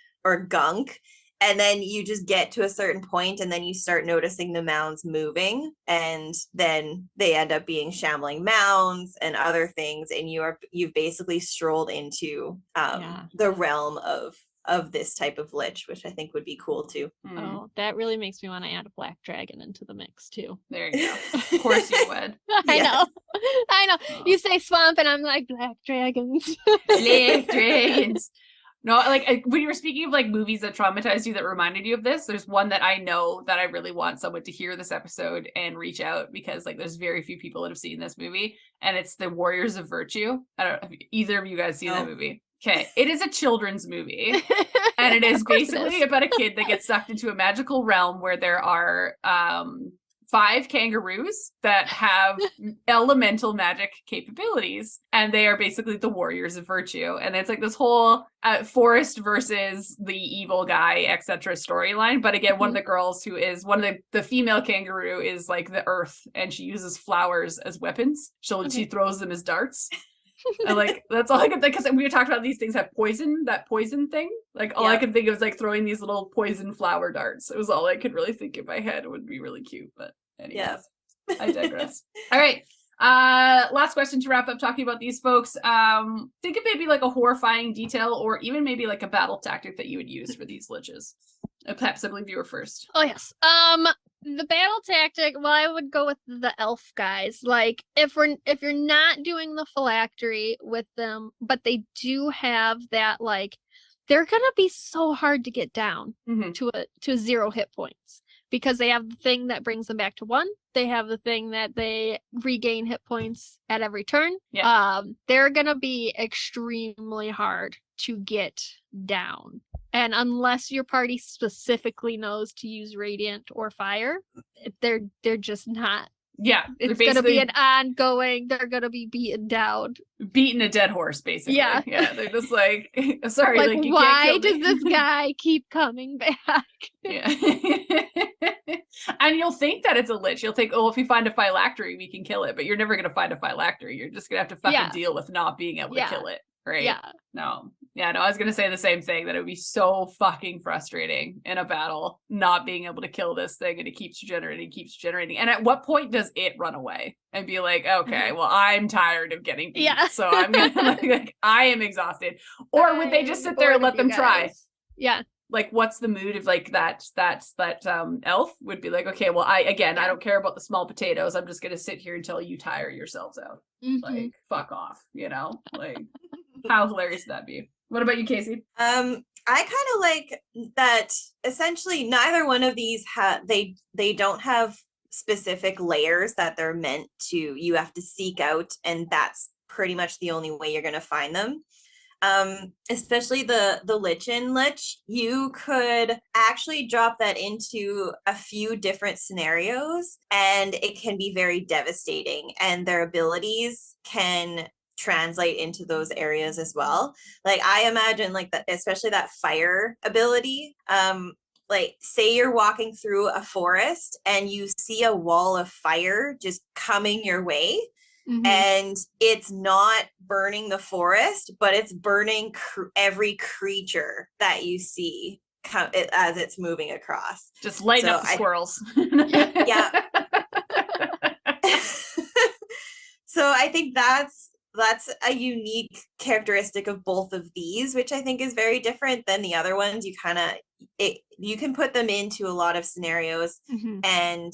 [SPEAKER 3] gunk, and then you just get to a certain point, and then you start noticing the mounds moving, and then they end up being shambling mounds and other things, and you've basically strolled into the realm of this type of lich, which I think would be cool too.
[SPEAKER 2] Oh, that really makes me want to add a black dragon into the mix too.
[SPEAKER 1] There you go. Of course you would.
[SPEAKER 2] I know. Oh. You say swamp and I'm like black dragons.
[SPEAKER 1] Black dragons. No, like when you were speaking of like movies that traumatized you that reminded you of this, there's one that I know that I really want someone to hear this episode and reach out, because like there's very few people that have seen this movie, and it's The Warriors of Virtue. I don't know if either of you guys seen that movie. Okay, it is a children's movie, and it is basically about a kid that gets sucked into a magical realm where there are 5 kangaroos that have elemental magic capabilities, and they are basically the warriors of virtue. And it's like this whole forest versus the evil guy, etc. storyline. But again, one of the girls who is one of the female kangaroo is like the earth, and she uses flowers as weapons. She throws them as darts. And like that's all I could think, because we talked about these things have that poison thing. Like all I could think of was like throwing these little poison flower darts. It was all I could really think in my head. It would be really cute, but anyways, I digress. All right, Last question to wrap up talking about these folks. Think of maybe like a horrifying detail or even maybe like a battle tactic that you would use for these liches. Perhaps I believe you were first.
[SPEAKER 2] Oh yes. The battle tactic, well, I would go with the elf guys. Like if you're not doing the phylactery with them, but they do have that, like, they're gonna be so hard to get down to a 0 hit points. Because they have the thing that brings them back to 1. They have the thing that they regain hit points at every turn.
[SPEAKER 1] Yeah.
[SPEAKER 2] They're going to be extremely hard to get down. And unless your party specifically knows to use radiant or fire, they're just not.
[SPEAKER 1] Yeah.
[SPEAKER 2] It's going to be an ongoing, they're going to be beaten down.
[SPEAKER 1] Beating a dead horse, basically.
[SPEAKER 2] Yeah.
[SPEAKER 1] Yeah. They're just like, sorry, like you
[SPEAKER 2] why
[SPEAKER 1] can't kill
[SPEAKER 2] does this guy keep coming back?
[SPEAKER 1] Yeah. And you'll think that it's a lich. You'll think, oh, if we find a phylactery, we can kill it. But you're never going to find a phylactery. You're just going to have to fucking deal with not being able to kill it. Right? Yeah. No, I was going to say the same thing, that it would be so fucking frustrating in a battle not being able to kill this thing, and it keeps generating. And at what point does it run away and be like, okay, well, I'm tired of getting beat. Yeah. So I'm going to like, I am exhausted. Or would they just sit there and let them try?
[SPEAKER 2] Yeah.
[SPEAKER 1] Like, what's the mood of like that elf would be like, okay, well, I don't care about the small potatoes. I'm just going to sit here until you tire yourselves out. Like, fuck off, like, how hilarious would that be? What about you, Casey?
[SPEAKER 3] I kind of like that essentially neither one of these they don't have specific layers that they're meant to, you have to seek out, and that's pretty much the only way you're going to find them. Especially the Lich, you could actually drop that into a few different scenarios, and it can be very devastating, and their abilities can translate into those areas as well. Like, I imagine like that, especially that fire ability. Like, say you're walking through a forest and you see a wall of fire just coming your way. And it's not burning the forest, but it's burning every creature that you see as it's moving across.
[SPEAKER 1] Just lighten up the squirrels.
[SPEAKER 3] Yeah. So I think that's a unique characteristic of both of these, which I think is very different than the other ones. You can put them into a lot of scenarios, and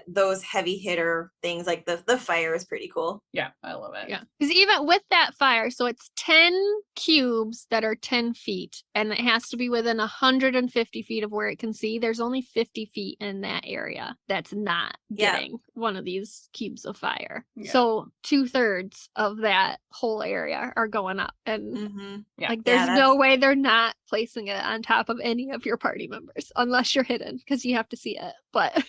[SPEAKER 3] those heavy hitter things like the fire is pretty cool.
[SPEAKER 1] Yeah, I love it.
[SPEAKER 2] Yeah, because even with that fire, so it's 10 cubes that are 10 feet, and it has to be within 150 feet of where it can see. There's only 50 feet in that area that's not getting one of these cubes of fire. Yeah. So 2/3 of that whole area are going up, and there's no way they're not placing it on top of any of your party members unless you're hidden, because you have to see it. But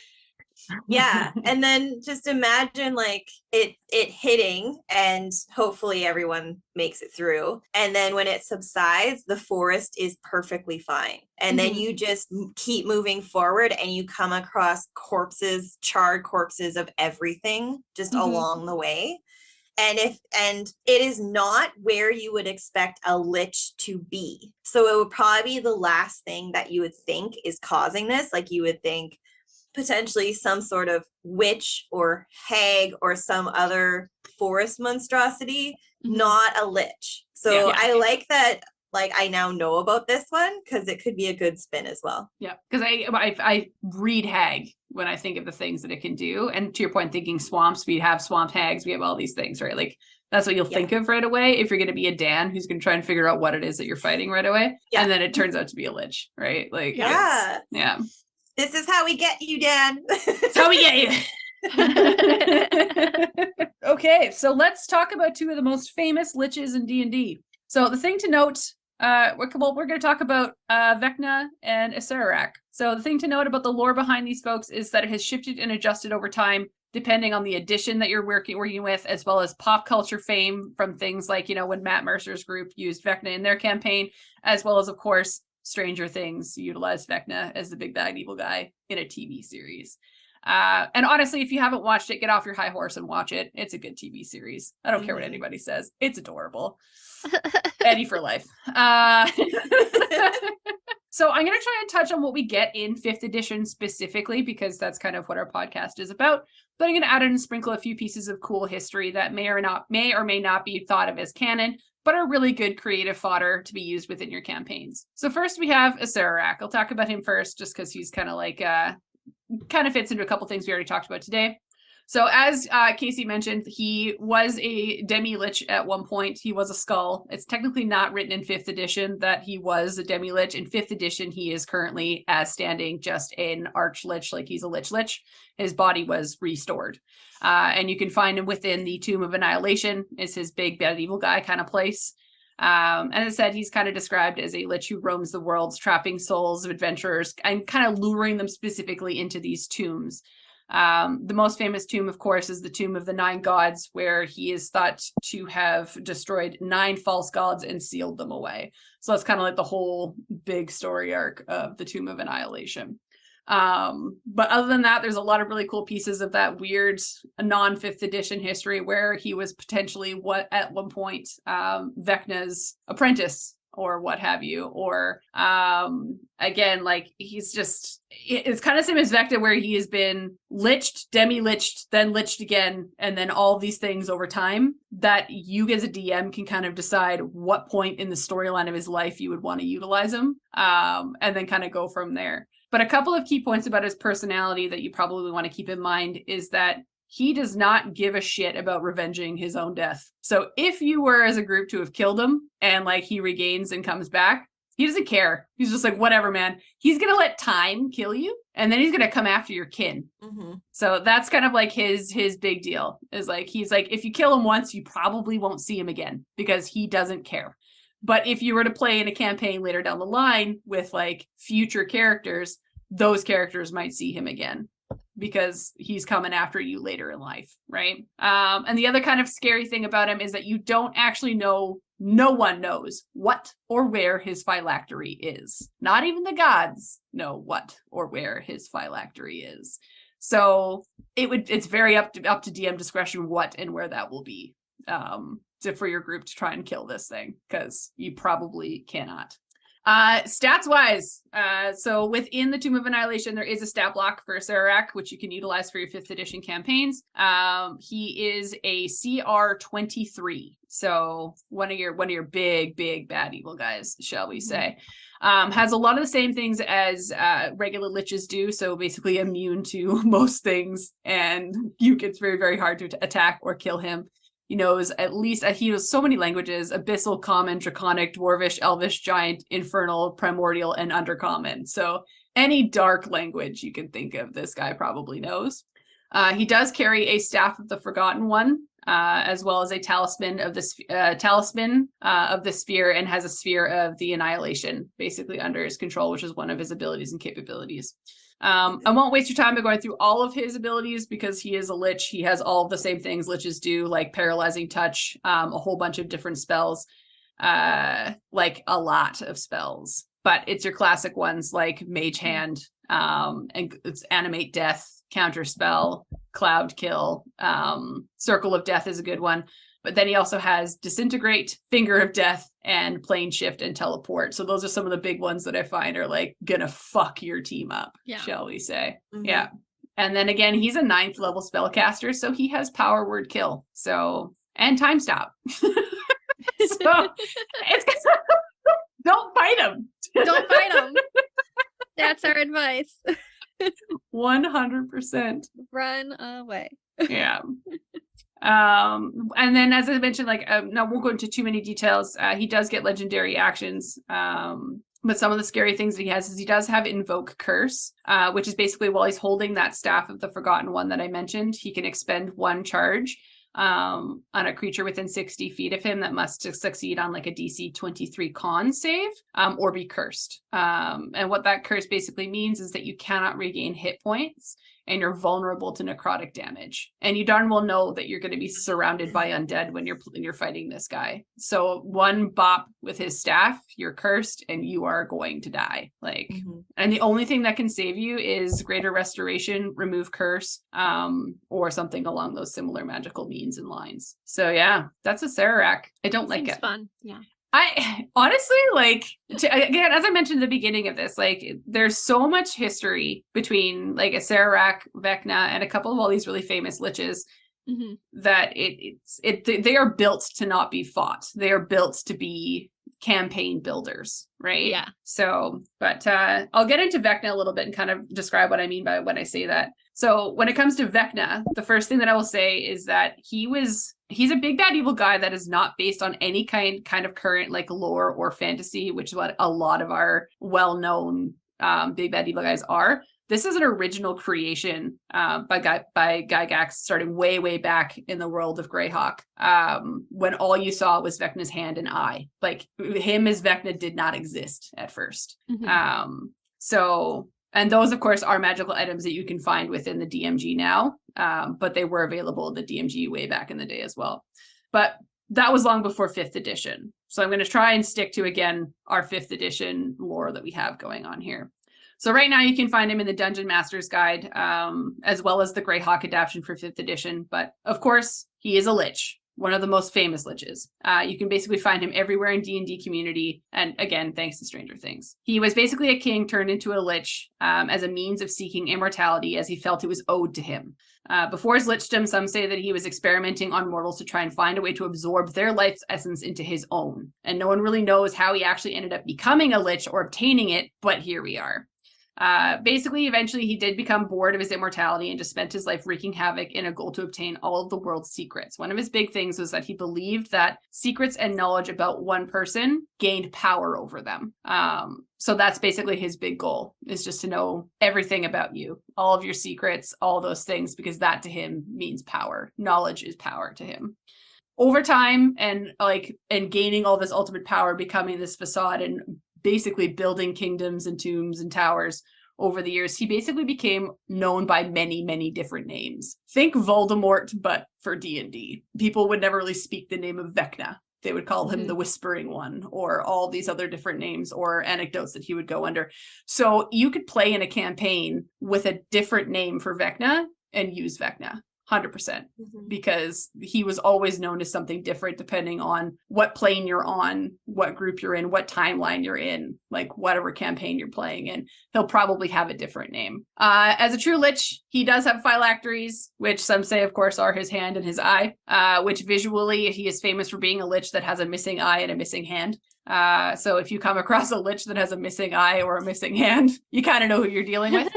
[SPEAKER 3] yeah, and then just imagine like it hitting, and hopefully everyone makes it through, and then when it subsides, the forest is perfectly fine, and then you just keep moving forward, and you come across charred corpses of everything just along the way. And it is not where you would expect a lich to be. So it would probably be the last thing that you would think is causing this. Like, you would think potentially some sort of witch or hag or some other forest monstrosity, not a lich. So I like that. Like, I now know about this one because it could be a good spin as well.
[SPEAKER 1] Yeah, because I read hag when I think of the things that it can do. And to your point, thinking swamps, we have swamp hags, we have all these things, right? Like, that's what you'll think of right away if you're going to be a Dan who's going to try and figure out what it is that you're fighting right away. Yeah. And then it turns out to be a lich, right? Like, yeah.
[SPEAKER 3] This is how we get you, Dan.
[SPEAKER 1] That's how we get you. Okay, so let's talk about two of the most famous liches in D&D. So the thing to note, we're going to talk about Vecna and Acererak. So the thing to note about the lore behind these folks is that it has shifted and adjusted over time, depending on the edition that you're working with, as well as pop culture fame from things like, when Matt Mercer's group used Vecna in their campaign, as well as, of course, Stranger Things utilized Vecna as the big bad evil guy in a TV series. And honestly, if you haven't watched it, get off your high horse and watch it. It's a good TV series. I don't care what anybody says. It's adorable. Eddie for life. So I'm going to try and touch on what we get in 5th edition specifically, because that's kind of what our podcast is about. But I'm going to add in and sprinkle a few pieces of cool history that may or may not be thought of as canon, but are really good creative fodder to be used within your campaigns. So first we have Acererak. I'll talk about him first, just because he's kind of like, kind of fits into a couple things we already talked about today. So as Casey mentioned, he was a Demilich at one point. He was a skull. It's technically not written in 5th edition that he was a Demilich. In 5th edition, he is currently as standing just an Archlich, like he's a Lich. His body was restored. And you can find him within the Tomb of Annihilation. Is his big bad evil guy kind of place. And as I said, he's kind of described as a Lich who roams the worlds, trapping souls of adventurers and kind of luring them specifically into these tombs. The most famous tomb, of course, is the Tomb of the 9 Gods, where he is thought to have destroyed 9 false gods and sealed them away. So that's kind of like the whole big story arc of the Tomb of Annihilation. But other than that, there's a lot of really cool pieces of that weird non-5th edition history where he was potentially at one point Vecna's apprentice or what have you, or again, like he's just, it's kind of same as Vecna, where he has been liched, demi-liched, then liched again, and then all these things over time that you as a DM can kind of decide what point in the storyline of his life you would want to utilize him, and then kind of go from there. But a couple of key points about his personality that you probably want to keep in mind is that he does not give a shit about revenging his own death. So if you were as a group to have killed him and like he regains and comes back, he doesn't care. He's just like, whatever, man. He's going to let time kill you, and then he's going to come after your kin. Mm-hmm. So that's kind of like his big deal is like, he's like, if you kill him once, you probably won't see him again because he doesn't care. But if you were to play in a campaign later down the line with like future characters, those characters might see him again, because he's coming after you later in life, right? And the other kind of scary thing about him is that you don't actually know, no one knows what or where his phylactery is. Not even the gods know what or where his phylactery is. So it's very up to DM discretion what and where that will be for your group to try and kill this thing, because you probably cannot. Stats wise, so within the Tomb of Annihilation, there is a stat block for Acererak, which you can utilize for your 5th edition campaigns. He is a CR 23, so one of your big bad evil guys, shall we say. Has a lot of the same things as regular liches do, so basically immune to most things, and it's very, very hard to attack or kill him. He knows he knows so many languages: Abyssal, Common, Draconic, Dwarvish, Elvish, Giant, Infernal, Primordial, and Undercommon. So any dark language you can think of, this guy probably knows. He does carry a Staff of the Forgotten One, as well as a Talisman of the Sphere, and has a Sphere of the Annihilation basically under his control, which is one of his abilities and capabilities. I won't waste your time by going through all of his abilities because he is a Lich. He has all of the same things Liches do, like Paralyzing Touch, a whole bunch of different spells, like a lot of spells. But it's your classic ones like Mage Hand, and it's Animate Death, Counter Spell, Cloud Kill, Circle of Death is a good one. But then he also has Disintegrate, Finger of Death, and Plane Shift and Teleport. So those are some of the big ones that I find are like gonna fuck your team up, shall we say. Mm-hmm. Yeah. And then again, he's a 9th level spellcaster, so he has Power Word Kill. So, and Time Stop. So it's don't fight him.
[SPEAKER 2] Don't fight him. That's our advice.
[SPEAKER 1] 100%.
[SPEAKER 2] Run away.
[SPEAKER 1] Yeah. And then as I mentioned, like, no, won't go into too many details. He does get legendary actions. But some of the scary things that he has is he does have Invoke Curse, which is basically while he's holding that Staff of the Forgotten One that I mentioned, he can expend 1 charge on a creature within 60 feet of him that must succeed on like a DC 23 con save, or be cursed. And what that curse basically means is that you cannot regain hit points and you're vulnerable to necrotic damage. And you darn well know that you're going to be surrounded by undead when you're fighting this guy. So 1 bop with his staff, you're cursed and you are going to die. Like, and the only thing that can save you is Greater Restoration, Remove Curse, or something along those similar magical means and lines. So yeah, that's Acererak. I don't like it.
[SPEAKER 2] Fun. Yeah.
[SPEAKER 1] I honestly, like, again, as I mentioned at the beginning of this, like, there's so much history between like Acererak, Vecna, and a couple of all these really famous liches that they are built to not be fought. They are built to be campaign builders, right?
[SPEAKER 2] Yeah.
[SPEAKER 1] So, but I'll get into Vecna a little bit and kind of describe what I mean by when I say that. So when it comes to Vecna, the first thing that I will say is that he's a big bad evil guy that is not based on any kind of current like lore or fantasy, which is what a lot of our well-known big bad evil guys are. This is an original creation by Gygax, starting way back in the world of Greyhawk, when all you saw was Vecna's hand and eye. Like, him as Vecna did not exist at first. So, and those, of course, are magical items that you can find within the DMG now, but they were available in the DMG way back in the day as well. But that was long before 5th edition. So I'm going to try and stick to, again, our 5th edition lore that we have going on here. So right now you can find him in the Dungeon Master's Guide, as well as the Greyhawk adaptation for 5th edition. But of course, he is a Lich, one of the most famous Liches. You can basically find him everywhere in D&D community. And again, thanks to Stranger Things. He was basically a king turned into a Lich as a means of seeking immortality, as he felt it was owed to him. Before his lichdom, some say that he was experimenting on mortals to try and find a way to absorb their life's essence into his own. And no one really knows how he actually ended up becoming a Lich or obtaining it, but here we are. Basically, eventually he did become bored of his immortality and just spent his life wreaking havoc in a goal to obtain all of the world's secrets. One of his big things was that he believed that secrets and knowledge about one person gained power over them. So that's basically his big goal, is just to know everything about you, all of your secrets, all those things, because that to him means power. Knowledge is power to him. Over time and gaining all this ultimate power, becoming this facade and basically building kingdoms and tombs and towers over the years, he basically became known by many different names. Think Voldemort, but for D&D. People would never really speak the name of Vecna. They would call him the Whispering One, or all these other different names or anecdotes that he would go under. So you could play in a campaign with a different name for Vecna and use Vecna. 100%, because he was always known as something different depending on what plane you're on, what group you're in, what timeline you're in, like whatever campaign you're playing in. He'll probably have a different name. As a true Lich, he does have phylacteries, which some say, of course, are his hand and his eye, which visually he is famous for being a Lich that has a missing eye and a missing hand. So if you come across a Lich that has a missing eye or a missing hand, you kind of know who you're dealing with.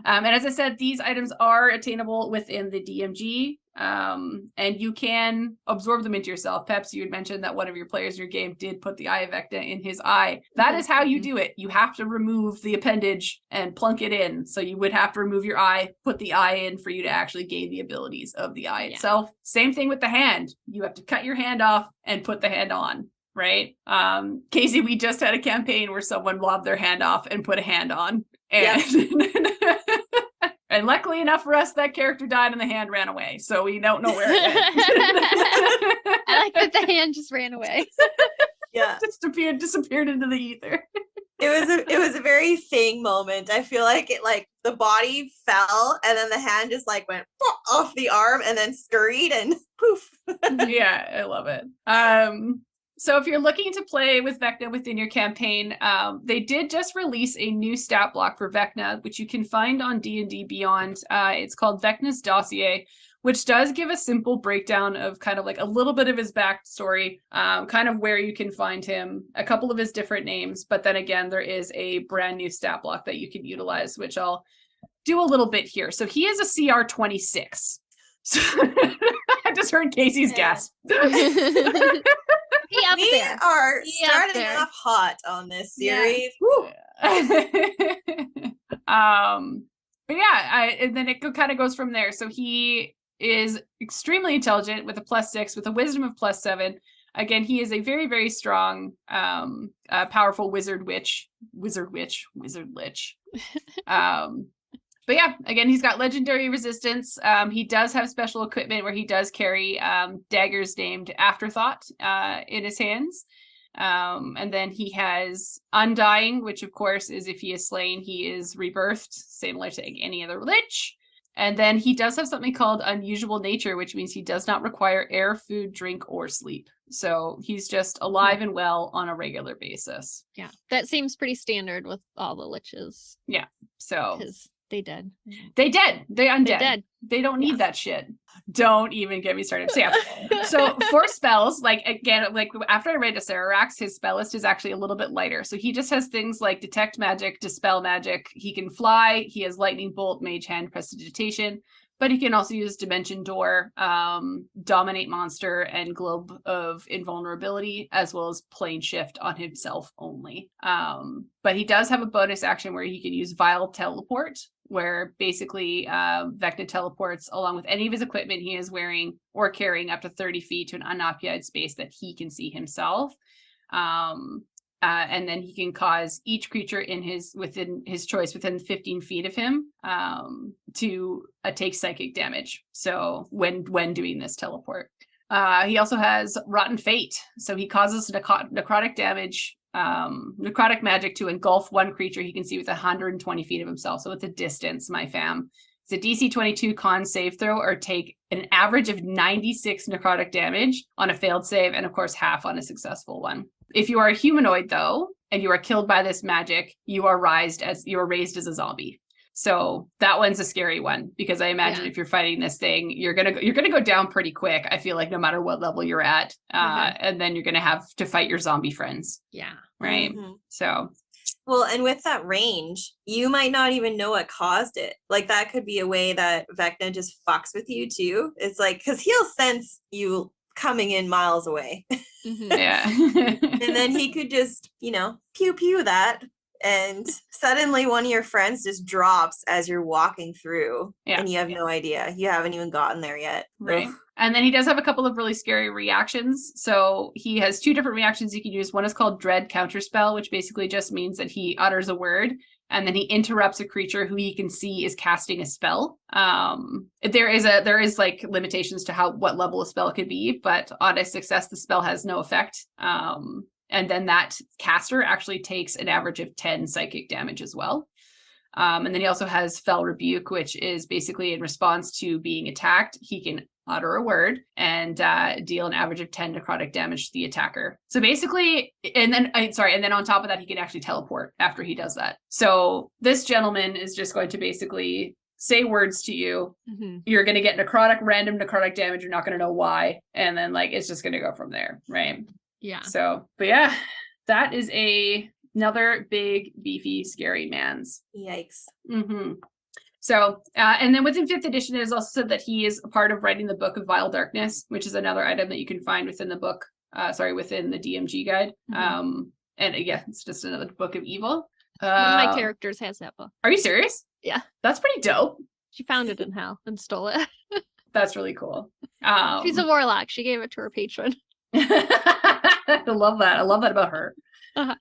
[SPEAKER 1] And as I said, these items are attainable within the DMG, and you can absorb them into yourself. Peps, you had mentioned that one of your players in your game did put the Eye of Vecna in his eye. That is how you do it. You have to remove the appendage and plunk it in. So you would have to remove your eye, put the eye in for you to actually gain the abilities of the eye itself. Same thing with the hand. You have to cut your hand off and put the hand on. Right? Casey, we just had a campaign where someone lobbed their hand off and put a hand on. And and luckily enough for us, that character died and the hand ran away. So we don't know where it went.
[SPEAKER 2] I like that the hand just ran away.
[SPEAKER 3] Yeah.
[SPEAKER 1] Disappeared into the ether.
[SPEAKER 3] It was a very Thing moment. I feel like the body fell and then the hand just went off the arm and then scurried and poof.
[SPEAKER 1] Yeah, I love it. So if you're looking to play with Vecna within your campaign, they did just release a new stat block for Vecna, which you can find on D&D Beyond. It's called Vecna's Dossier, which does give a simple breakdown of kind of like a little bit of his backstory, kind of where you can find him, a couple of his different names. But then again, there is a brand new stat block that you can utilize, which I'll do a little bit here. So he is a CR 26. So I just heard Casey's gasp.
[SPEAKER 3] We are starting off hot on this series.
[SPEAKER 1] Yeah. But yeah, and then it kind of goes from there. So he is extremely intelligent with a +6, with a wisdom of +7. Again, he is a very strong, powerful wizard lich. But yeah, again, he's got legendary resistance. He does have special equipment where he does carry daggers named Afterthought in his hands. And then he has Undying, which of course is if he is slain, he is rebirthed, similar to any other Lich. And then he does have something called unusual nature, which means he does not require air, food, drink, or sleep. So he's just alive and well on a regular basis.
[SPEAKER 2] Yeah, that seems pretty standard with all the liches.
[SPEAKER 1] Yeah, so
[SPEAKER 2] because they dead.
[SPEAKER 1] They dead. They undead.
[SPEAKER 2] They're dead.
[SPEAKER 1] They don't need that shit. Don't even get me started. So yeah. So for spells, like again, like after I read Acererak's, his spell list is actually a little bit lighter. So he just has things like detect magic, dispel magic. He can fly. He has lightning bolt, mage hand, prestidigitation. But he can also use Dimension Door, Dominate Monster, and Globe of Invulnerability, as well as Plane Shift on himself only. But he does have a bonus action where he can use Vile Teleport, where basically Vecna teleports along with any of his equipment he is wearing or carrying up to 30 feet to an unoccupied space that he can see himself. And then he can cause each creature within his choice within 15 feet of him to take psychic damage. So when doing this teleport, he also has Rotten Fate. So he causes necrotic damage, necrotic magic to engulf one creature he can see within 120 feet of himself. So it's a distance, my fam. It's a DC 22 con save throw or take an average of 96 necrotic damage on a failed save, and of course half on a successful one. If you are a humanoid, though, and you are killed by this magic, you are raised as a zombie. So that one's a scary one because I imagine if you're fighting this thing, you're gonna go down pretty quick. I feel like no matter what level you're at, and then you're gonna have to fight your zombie friends.
[SPEAKER 2] Yeah.
[SPEAKER 1] Right. So.
[SPEAKER 3] Well, and with that range, you might not even know what caused it. Like that could be a way that Vecna just fucks with you too. It's like because he'll sense you coming in miles away.
[SPEAKER 1] Yeah.
[SPEAKER 3] And then he could just, pew pew that, and suddenly one of your friends just drops as you're walking through, and you have no idea. You haven't even gotten there yet.
[SPEAKER 1] Right. And then he does have a couple of really scary reactions. So he has two different reactions you can use. One is called Dread Counterspell, which basically just means that he utters a word and then he interrupts a creature who he can see is casting a spell. There is like limitations to what level a spell could be, but on a success, the spell has no effect. And then that caster actually takes an average of 10 psychic damage as well. And then he also has Fell Rebuke, which is basically in response to being attacked, he can utter a word and deal an average of 10 necrotic damage to the attacker. So basically, and then on top of that, he can actually teleport after he does that. So this gentleman is just going to basically say words to you. You're going to get random necrotic damage. You're not going to know why. And then it's just going to go from there. Right.
[SPEAKER 2] Yeah.
[SPEAKER 1] So, but yeah, that is another big, beefy, scary man's.
[SPEAKER 3] Yikes.
[SPEAKER 1] So, and then within 5th edition, it is also said that he is a part of writing the Book of Vile Darkness, which is another item that you can find within the book, within the DMG guide. And yeah, it's just another book of evil.
[SPEAKER 2] One of my characters has that book.
[SPEAKER 1] Are you serious?
[SPEAKER 2] Yeah.
[SPEAKER 1] That's pretty dope.
[SPEAKER 2] She found it in hell and stole it.
[SPEAKER 1] That's really cool.
[SPEAKER 2] She's a warlock. She gave it to her patron.
[SPEAKER 1] I love that. I love that about her. But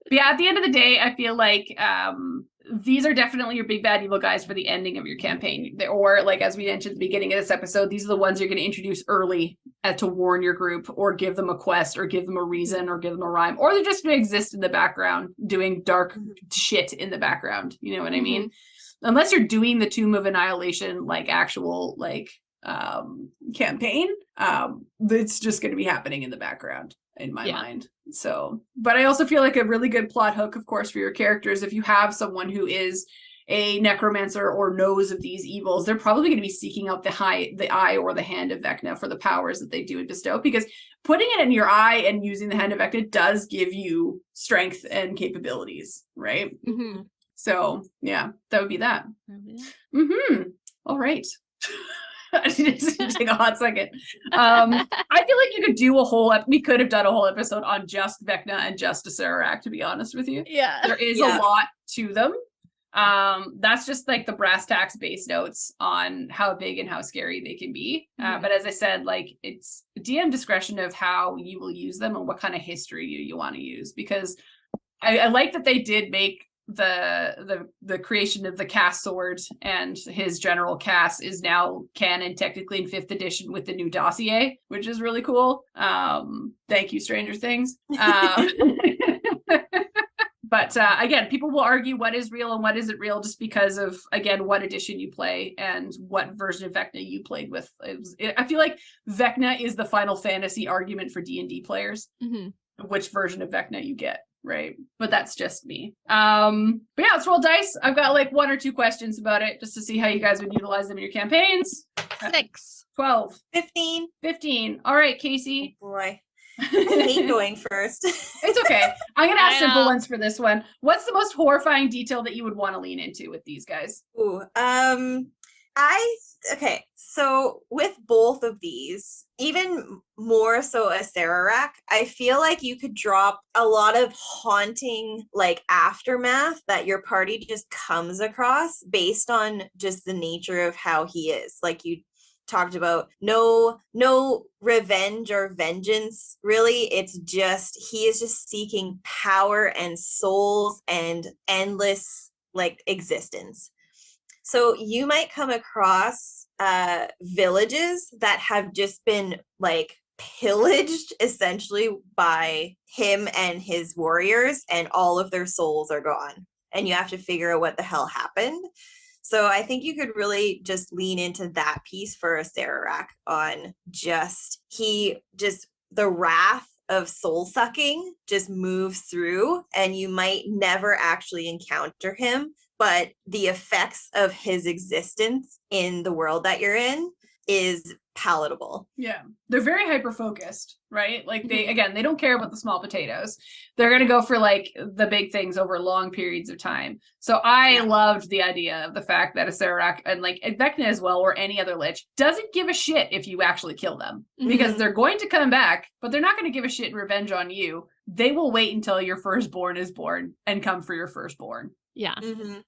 [SPEAKER 1] yeah, at the end of the day, I feel like these are definitely your big bad evil guys for the ending of your campaign. Or as we mentioned at the beginning of this episode, these are the ones you're going to introduce early to warn your group or give them a quest or give them a reason or give them a rhyme, or they're just going to exist in the background doing dark shit in the background. You know what I mean? Unless you're doing the Tomb of Annihilation actual campaign, it's just going to be happening in the background in my mind. So, but I also feel like a really good plot hook, of course, for your characters, if you have someone who is a necromancer or knows of these evils, they're probably going to be seeking out the eye or the hand of Vecna for the powers that they do and bestow, because putting it in your eye and using the hand of Vecna does give you strength and capabilities, right? So yeah, that would be that. All right. I need to take a hot second. I feel like you could do we could have done a whole episode on just Vecna and just Acererak, to be honest with you.
[SPEAKER 2] Yeah.
[SPEAKER 1] There is a lot to them. That's just the brass tacks base notes on how big and how scary they can be. But as I said, it's DM discretion of how you will use them and what kind of history you want to use, because I like that they did make the creation of the cast sword and his general cast is now canon technically in 5th edition with the new dossier, which is really cool. Thank you, Stranger Things. But again, people will argue what is real and what isn't real just because of, again, what edition you play and what version of Vecna you played with. I feel like Vecna is the Final Fantasy argument for D&D players, which version of Vecna you get, right? But that's just me. But yeah, let's roll dice. I've got like 1 or 2 questions about it just to see how you guys would utilize them in your campaigns.
[SPEAKER 2] 6.
[SPEAKER 1] 12.
[SPEAKER 3] 15.
[SPEAKER 1] 15. All right, Casey.
[SPEAKER 3] Oh boy. I hate going first.
[SPEAKER 1] It's okay. I'm going to ask simple ones for this one. What's the most horrifying detail that you would want to lean into with these guys?
[SPEAKER 3] Ooh, okay, so with both of these, even more so Acererak, I feel like you could drop a lot of haunting like aftermath that your party just comes across based on just the nature of how he is. Like you talked about, no revenge or vengeance, really. It's just, he is just seeking power and souls and endless like existence. So you might come across villages that have just been like pillaged essentially by him and his warriors, and all of their souls are gone. And you have to figure out what the hell happened. So I think you could really just lean into that piece for Acererak on the wrath of soul sucking just moves through, and you might never actually encounter him, but the effects of his existence in the world that you're in is palatable.
[SPEAKER 1] Yeah. They're very hyper-focused, right? Like they don't care about the small potatoes. They're going to go for like the big things over long periods of time. So I loved the idea of the fact that Acererak and like Vecna as well, or any other Lich, doesn't give a shit if you actually kill them, because they're going to come back, but they're not going to give a shit in revenge on you. They will wait until your firstborn is born and come for your firstborn.
[SPEAKER 2] Yeah.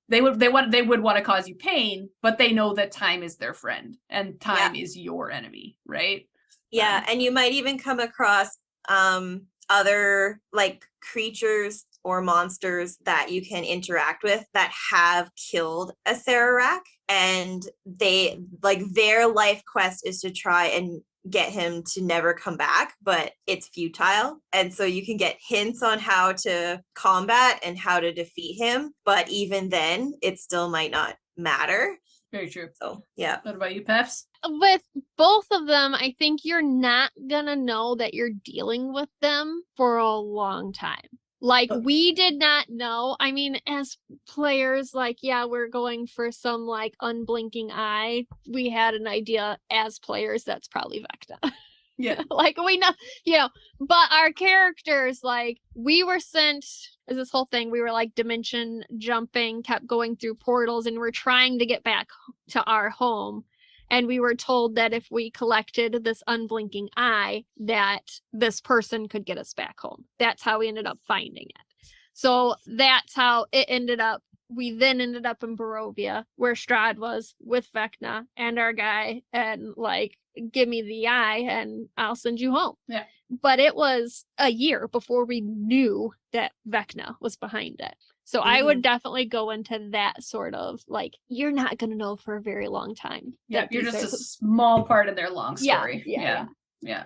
[SPEAKER 1] They would want to cause you pain, but they know that time is their friend and time is your enemy, right?
[SPEAKER 3] Yeah, and you might even come across other like creatures or monsters that you can interact with that have killed Acererak, and they like their life quest is to try and get him to never come back, but it's futile. And so you can get hints on how to combat and how to defeat him, but even then it still might not matter.
[SPEAKER 1] Very true.
[SPEAKER 3] So yeah.
[SPEAKER 1] What about you, Peps?
[SPEAKER 2] With both of them, I think you're not gonna know that you're dealing with them for a long time. Like, we did not know. I mean, as players, like, yeah, we're going for some, like, unblinking eye. We had an idea as players that's probably Vecna.
[SPEAKER 1] Yeah.
[SPEAKER 2] Like, we know, but our characters, like, we were sent as this whole thing. We were, like, dimension jumping, kept going through portals, and we're trying to get back to our home. And we were told that if we collected this unblinking eye, that this person could get us back home. That's how we ended up finding it. So that's how it ended up. We then ended up in Barovia, where Strahd was with Vecna and our guy, and like, give me the eye and I'll send you home.
[SPEAKER 1] Yeah.
[SPEAKER 2] But it was a year before we knew that Vecna was behind it. So I would definitely go into that sort of, like, you're not going to know for a very long time.
[SPEAKER 1] Yeah, you're just a small part of their long story. Yeah.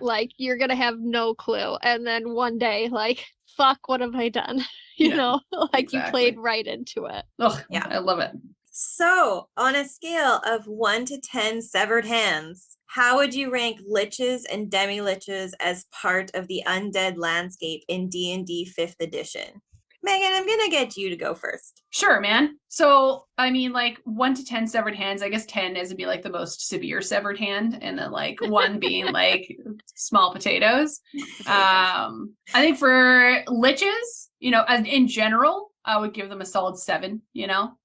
[SPEAKER 2] Like, you're going to have no clue. And then one day, like, fuck, what have I done? You know, like, you played right into it.
[SPEAKER 1] Oh, yeah, I love it.
[SPEAKER 3] So, on a scale of 1 to 10 severed hands, how would you rank Liches and Demiliches as part of the undead landscape in D&D 5th edition? Megan, I'm gonna get you to go first.
[SPEAKER 1] Sure, man. So, I mean, like 1 to 10 severed hands. I guess 10 is to be like the most severe severed hand, and then like 1 being like small potatoes. I think for Liches, in general, I would give them a solid 7.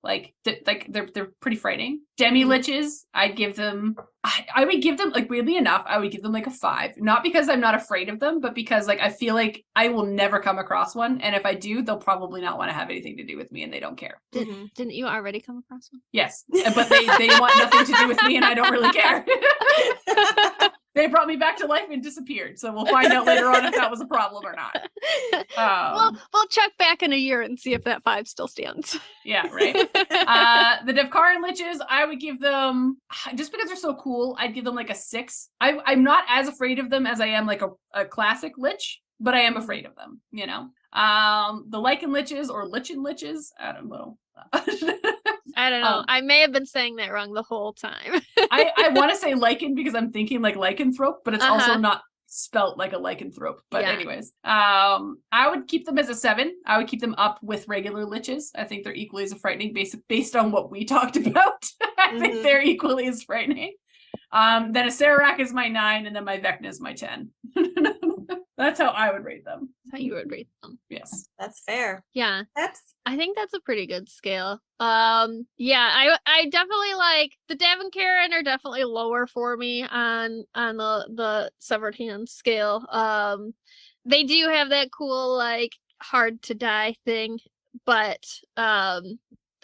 [SPEAKER 1] Like they're pretty frightening. Demiliches, I'd give them. I would give them, like, weirdly enough, I would give them like a 5. Not because I'm not afraid of them, but because like I feel like I will never come across one, and if I do, they'll probably not want to have anything to do with me, and they don't care.
[SPEAKER 2] Didn't you already come across one?
[SPEAKER 1] Yes, but they want nothing to do with me, and I don't really care. They brought me back to life and disappeared, so we'll find out later on if that was a problem or not.
[SPEAKER 2] We'll check back in a year and see if that 5 still stands.
[SPEAKER 1] Yeah, right. The Devkaran Liches, I would give them, just because they're so cool, I'd give them like a 6. I'm not as afraid of them as I am like a classic Lich, but I am afraid of them, The Lichen Liches or Lichen Liches. I don't know.
[SPEAKER 2] I don't know. I may have been saying that wrong the whole time.
[SPEAKER 1] I want to say lichen because I'm thinking like lycanthrope, but it's also not spelt like a lycanthrope. But anyways, I would keep them as a 7. I would keep them up with regular liches. I think they're equally as frightening based on what we talked about. I think they're equally as frightening. Then Acererak is my 9, and then my Vecna is my 10. That's how I would rate them.
[SPEAKER 2] That's how you would rate them.
[SPEAKER 1] Yes.
[SPEAKER 3] That's fair.
[SPEAKER 2] Yeah. I think that's a pretty good scale. I definitely like the Dav Karen are definitely lower for me on the severed hand scale. They do have that cool like hard to die thing, but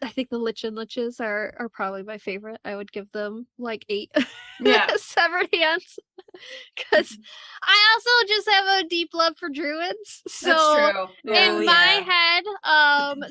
[SPEAKER 2] I think the Liches are probably my favorite. I would give them like 8 severed hands because I also just have a deep love for druids. So
[SPEAKER 1] that's true.
[SPEAKER 2] In my head,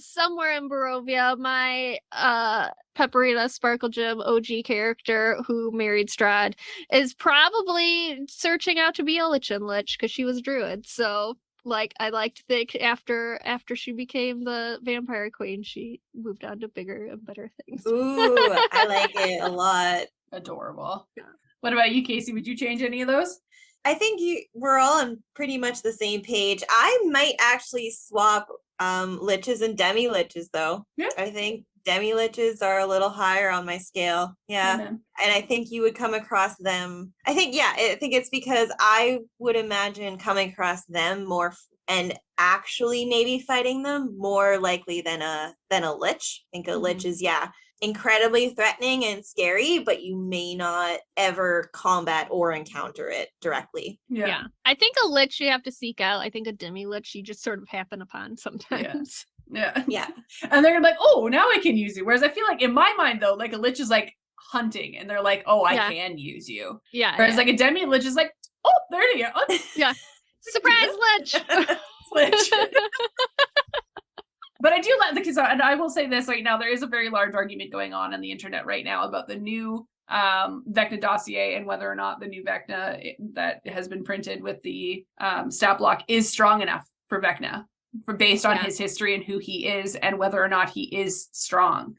[SPEAKER 2] somewhere in Barovia, my Pepperina Sparklegem OG character who married Strahd is probably searching out to be a Lich because she was a druid. So like I like to think after she became the vampire queen, she moved on to bigger and better things.
[SPEAKER 3] Ooh, I like it a lot.
[SPEAKER 1] Adorable. Yeah. What about you, Casey? Would you change any of those?
[SPEAKER 3] I think we're all on pretty much the same page. I might actually swap liches and demi-liches though. Yeah. I think demi-liches are a little higher on my scale. Yeah. Mm-hmm. And I think you would come across them. I think it's because I would imagine coming across them more and actually maybe fighting them more likely than a lich. I think a lich is incredibly threatening and scary, but you may not ever combat or encounter it directly.
[SPEAKER 2] Yeah. I think a lich you have to seek out. I think a demi-lich you just sort of happen upon sometimes.
[SPEAKER 1] Yeah. And they're gonna be like, oh, now I can use you. Whereas I feel like in my mind though, like a lich is like hunting and they're like, oh, I can use you. Yeah. Whereas like a demi-lich is like, oh, there you go.
[SPEAKER 2] Yeah. Surprise lich.
[SPEAKER 1] Lich. But I do like because, and I will say this right now, there is a very large argument going on the internet right now about the new Vecna dossier and whether or not the new Vecna that has been printed with the stat block is strong enough for Vecna, based on his history and who he is and whether or not he is strong.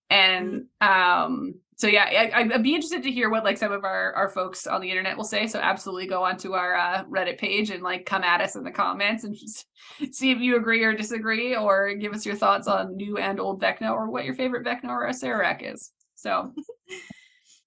[SPEAKER 1] And so I'd be interested to hear what like some of our folks on the internet will say. So absolutely go onto our Reddit page and like come at us in the comments and just see if you agree or disagree, or give us your thoughts on new and old Vecna, or what your favorite Vecna or Acererak is. So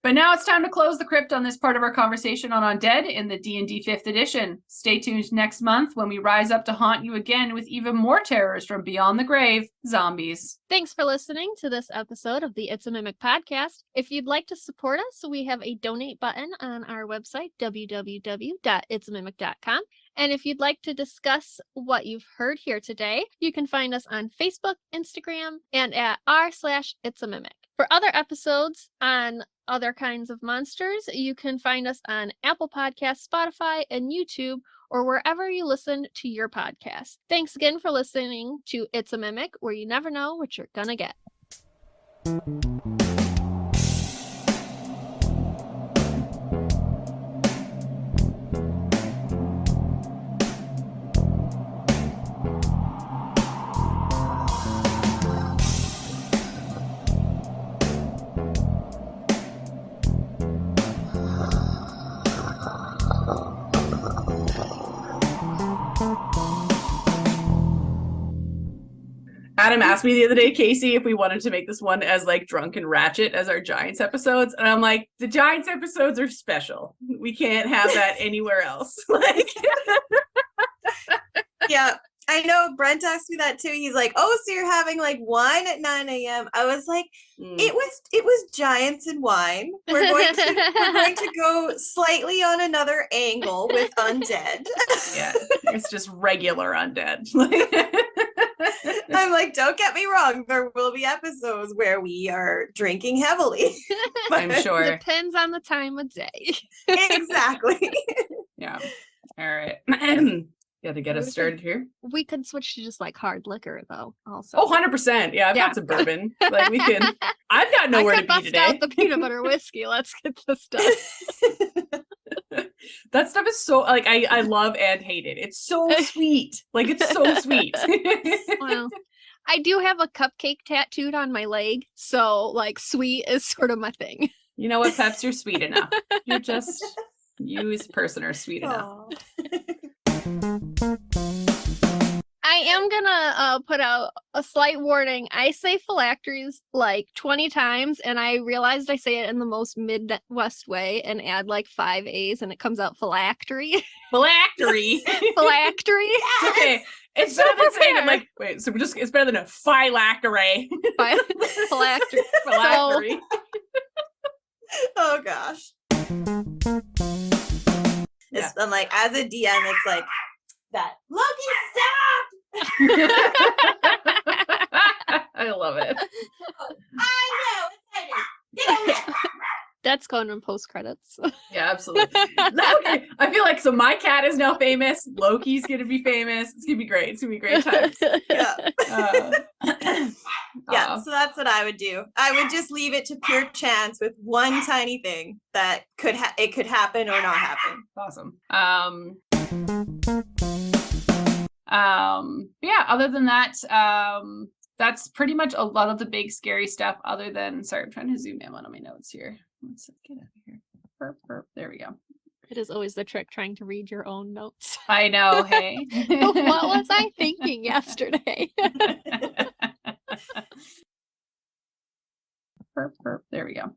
[SPEAKER 1] but now it's time to close the crypt on this part of our conversation on Undead in the D&D 5th edition. Stay tuned next month when we rise up to haunt you again with even more terrors from beyond the grave, zombies.
[SPEAKER 2] Thanks for listening to this episode of the It's a Mimic podcast. If you'd like to support us, we have a donate button on our website, www.itsamimic.com. And if you'd like to discuss what you've heard here today, you can find us on Facebook, Instagram, and at r/itsamimic. For other episodes on other kinds of monsters, you can find us on Apple Podcasts, Spotify, and YouTube, or wherever you listen to your podcast. Thanks again for listening to It's a Mimic, where you never know what you're gonna get.
[SPEAKER 1] Adam asked me the other day, Casey, if we wanted to make this one as like drunk and ratchet as our Giants episodes. And I'm like, the Giants episodes are special. We can't have that anywhere else. Like,
[SPEAKER 3] yeah, I know. Brent asked me that too. He's like, oh, so you're having like wine at 9 a.m. I was like, it was Giants and wine. We're going to go slightly on another angle with Undead.
[SPEAKER 1] Yeah, it's just regular Undead.
[SPEAKER 3] I'm like, don't get me wrong, there will be episodes where we are drinking heavily.
[SPEAKER 1] I'm sure.
[SPEAKER 2] Depends on the time of day.
[SPEAKER 3] Exactly.
[SPEAKER 1] Yeah. All right. Got to get us started here.
[SPEAKER 2] We could switch to just like hard liquor though, also.
[SPEAKER 1] Oh, 100%. Yeah, I've got some bourbon. Like we can. I've got nowhere to be today.
[SPEAKER 2] Out the peanut butter whiskey. Let's get this done.
[SPEAKER 1] That stuff is so like I love and hate it. It's so sweet. Like it's so sweet.
[SPEAKER 2] Well, I do have a cupcake tattooed on my leg, so like sweet is sort of my thing.
[SPEAKER 1] You know what, Peps? You're sweet enough. You're just you as a person are sweet enough.
[SPEAKER 2] I am gonna put out a slight warning. I say phylacteries like 20 times, and I realized I say it in the most Midwest way and add like 5 A's, and it comes out phylactery.
[SPEAKER 1] Phylactery.
[SPEAKER 2] Phylactery.
[SPEAKER 1] It's okay. It's better than saying it like, wait, so it's better than a phylactery.
[SPEAKER 2] Phylactery.
[SPEAKER 1] Phylactery.
[SPEAKER 3] Oh gosh. I'm like, as a DM, it's like that. Loki, stop!
[SPEAKER 1] I love it.
[SPEAKER 3] I know, it's get over here.
[SPEAKER 2] That's going in post credits.
[SPEAKER 1] Yeah, absolutely. Okay, I feel like so my cat is now famous. Loki's gonna be famous. It's gonna be great. It's gonna be great times.
[SPEAKER 3] Yeah. So that's what I would do. I would just leave it to pure chance with one tiny thing that could happen or not happen.
[SPEAKER 1] Awesome. Yeah, other than that, that's pretty much a lot of the big scary stuff other than, sorry, I'm trying to zoom in on my notes here. Let's get out of here. Burp, burp. There we go.
[SPEAKER 2] It is always the trick trying to read your own notes.
[SPEAKER 1] I know, hey.
[SPEAKER 2] What was I thinking yesterday?
[SPEAKER 1] Burp, burp. There we go.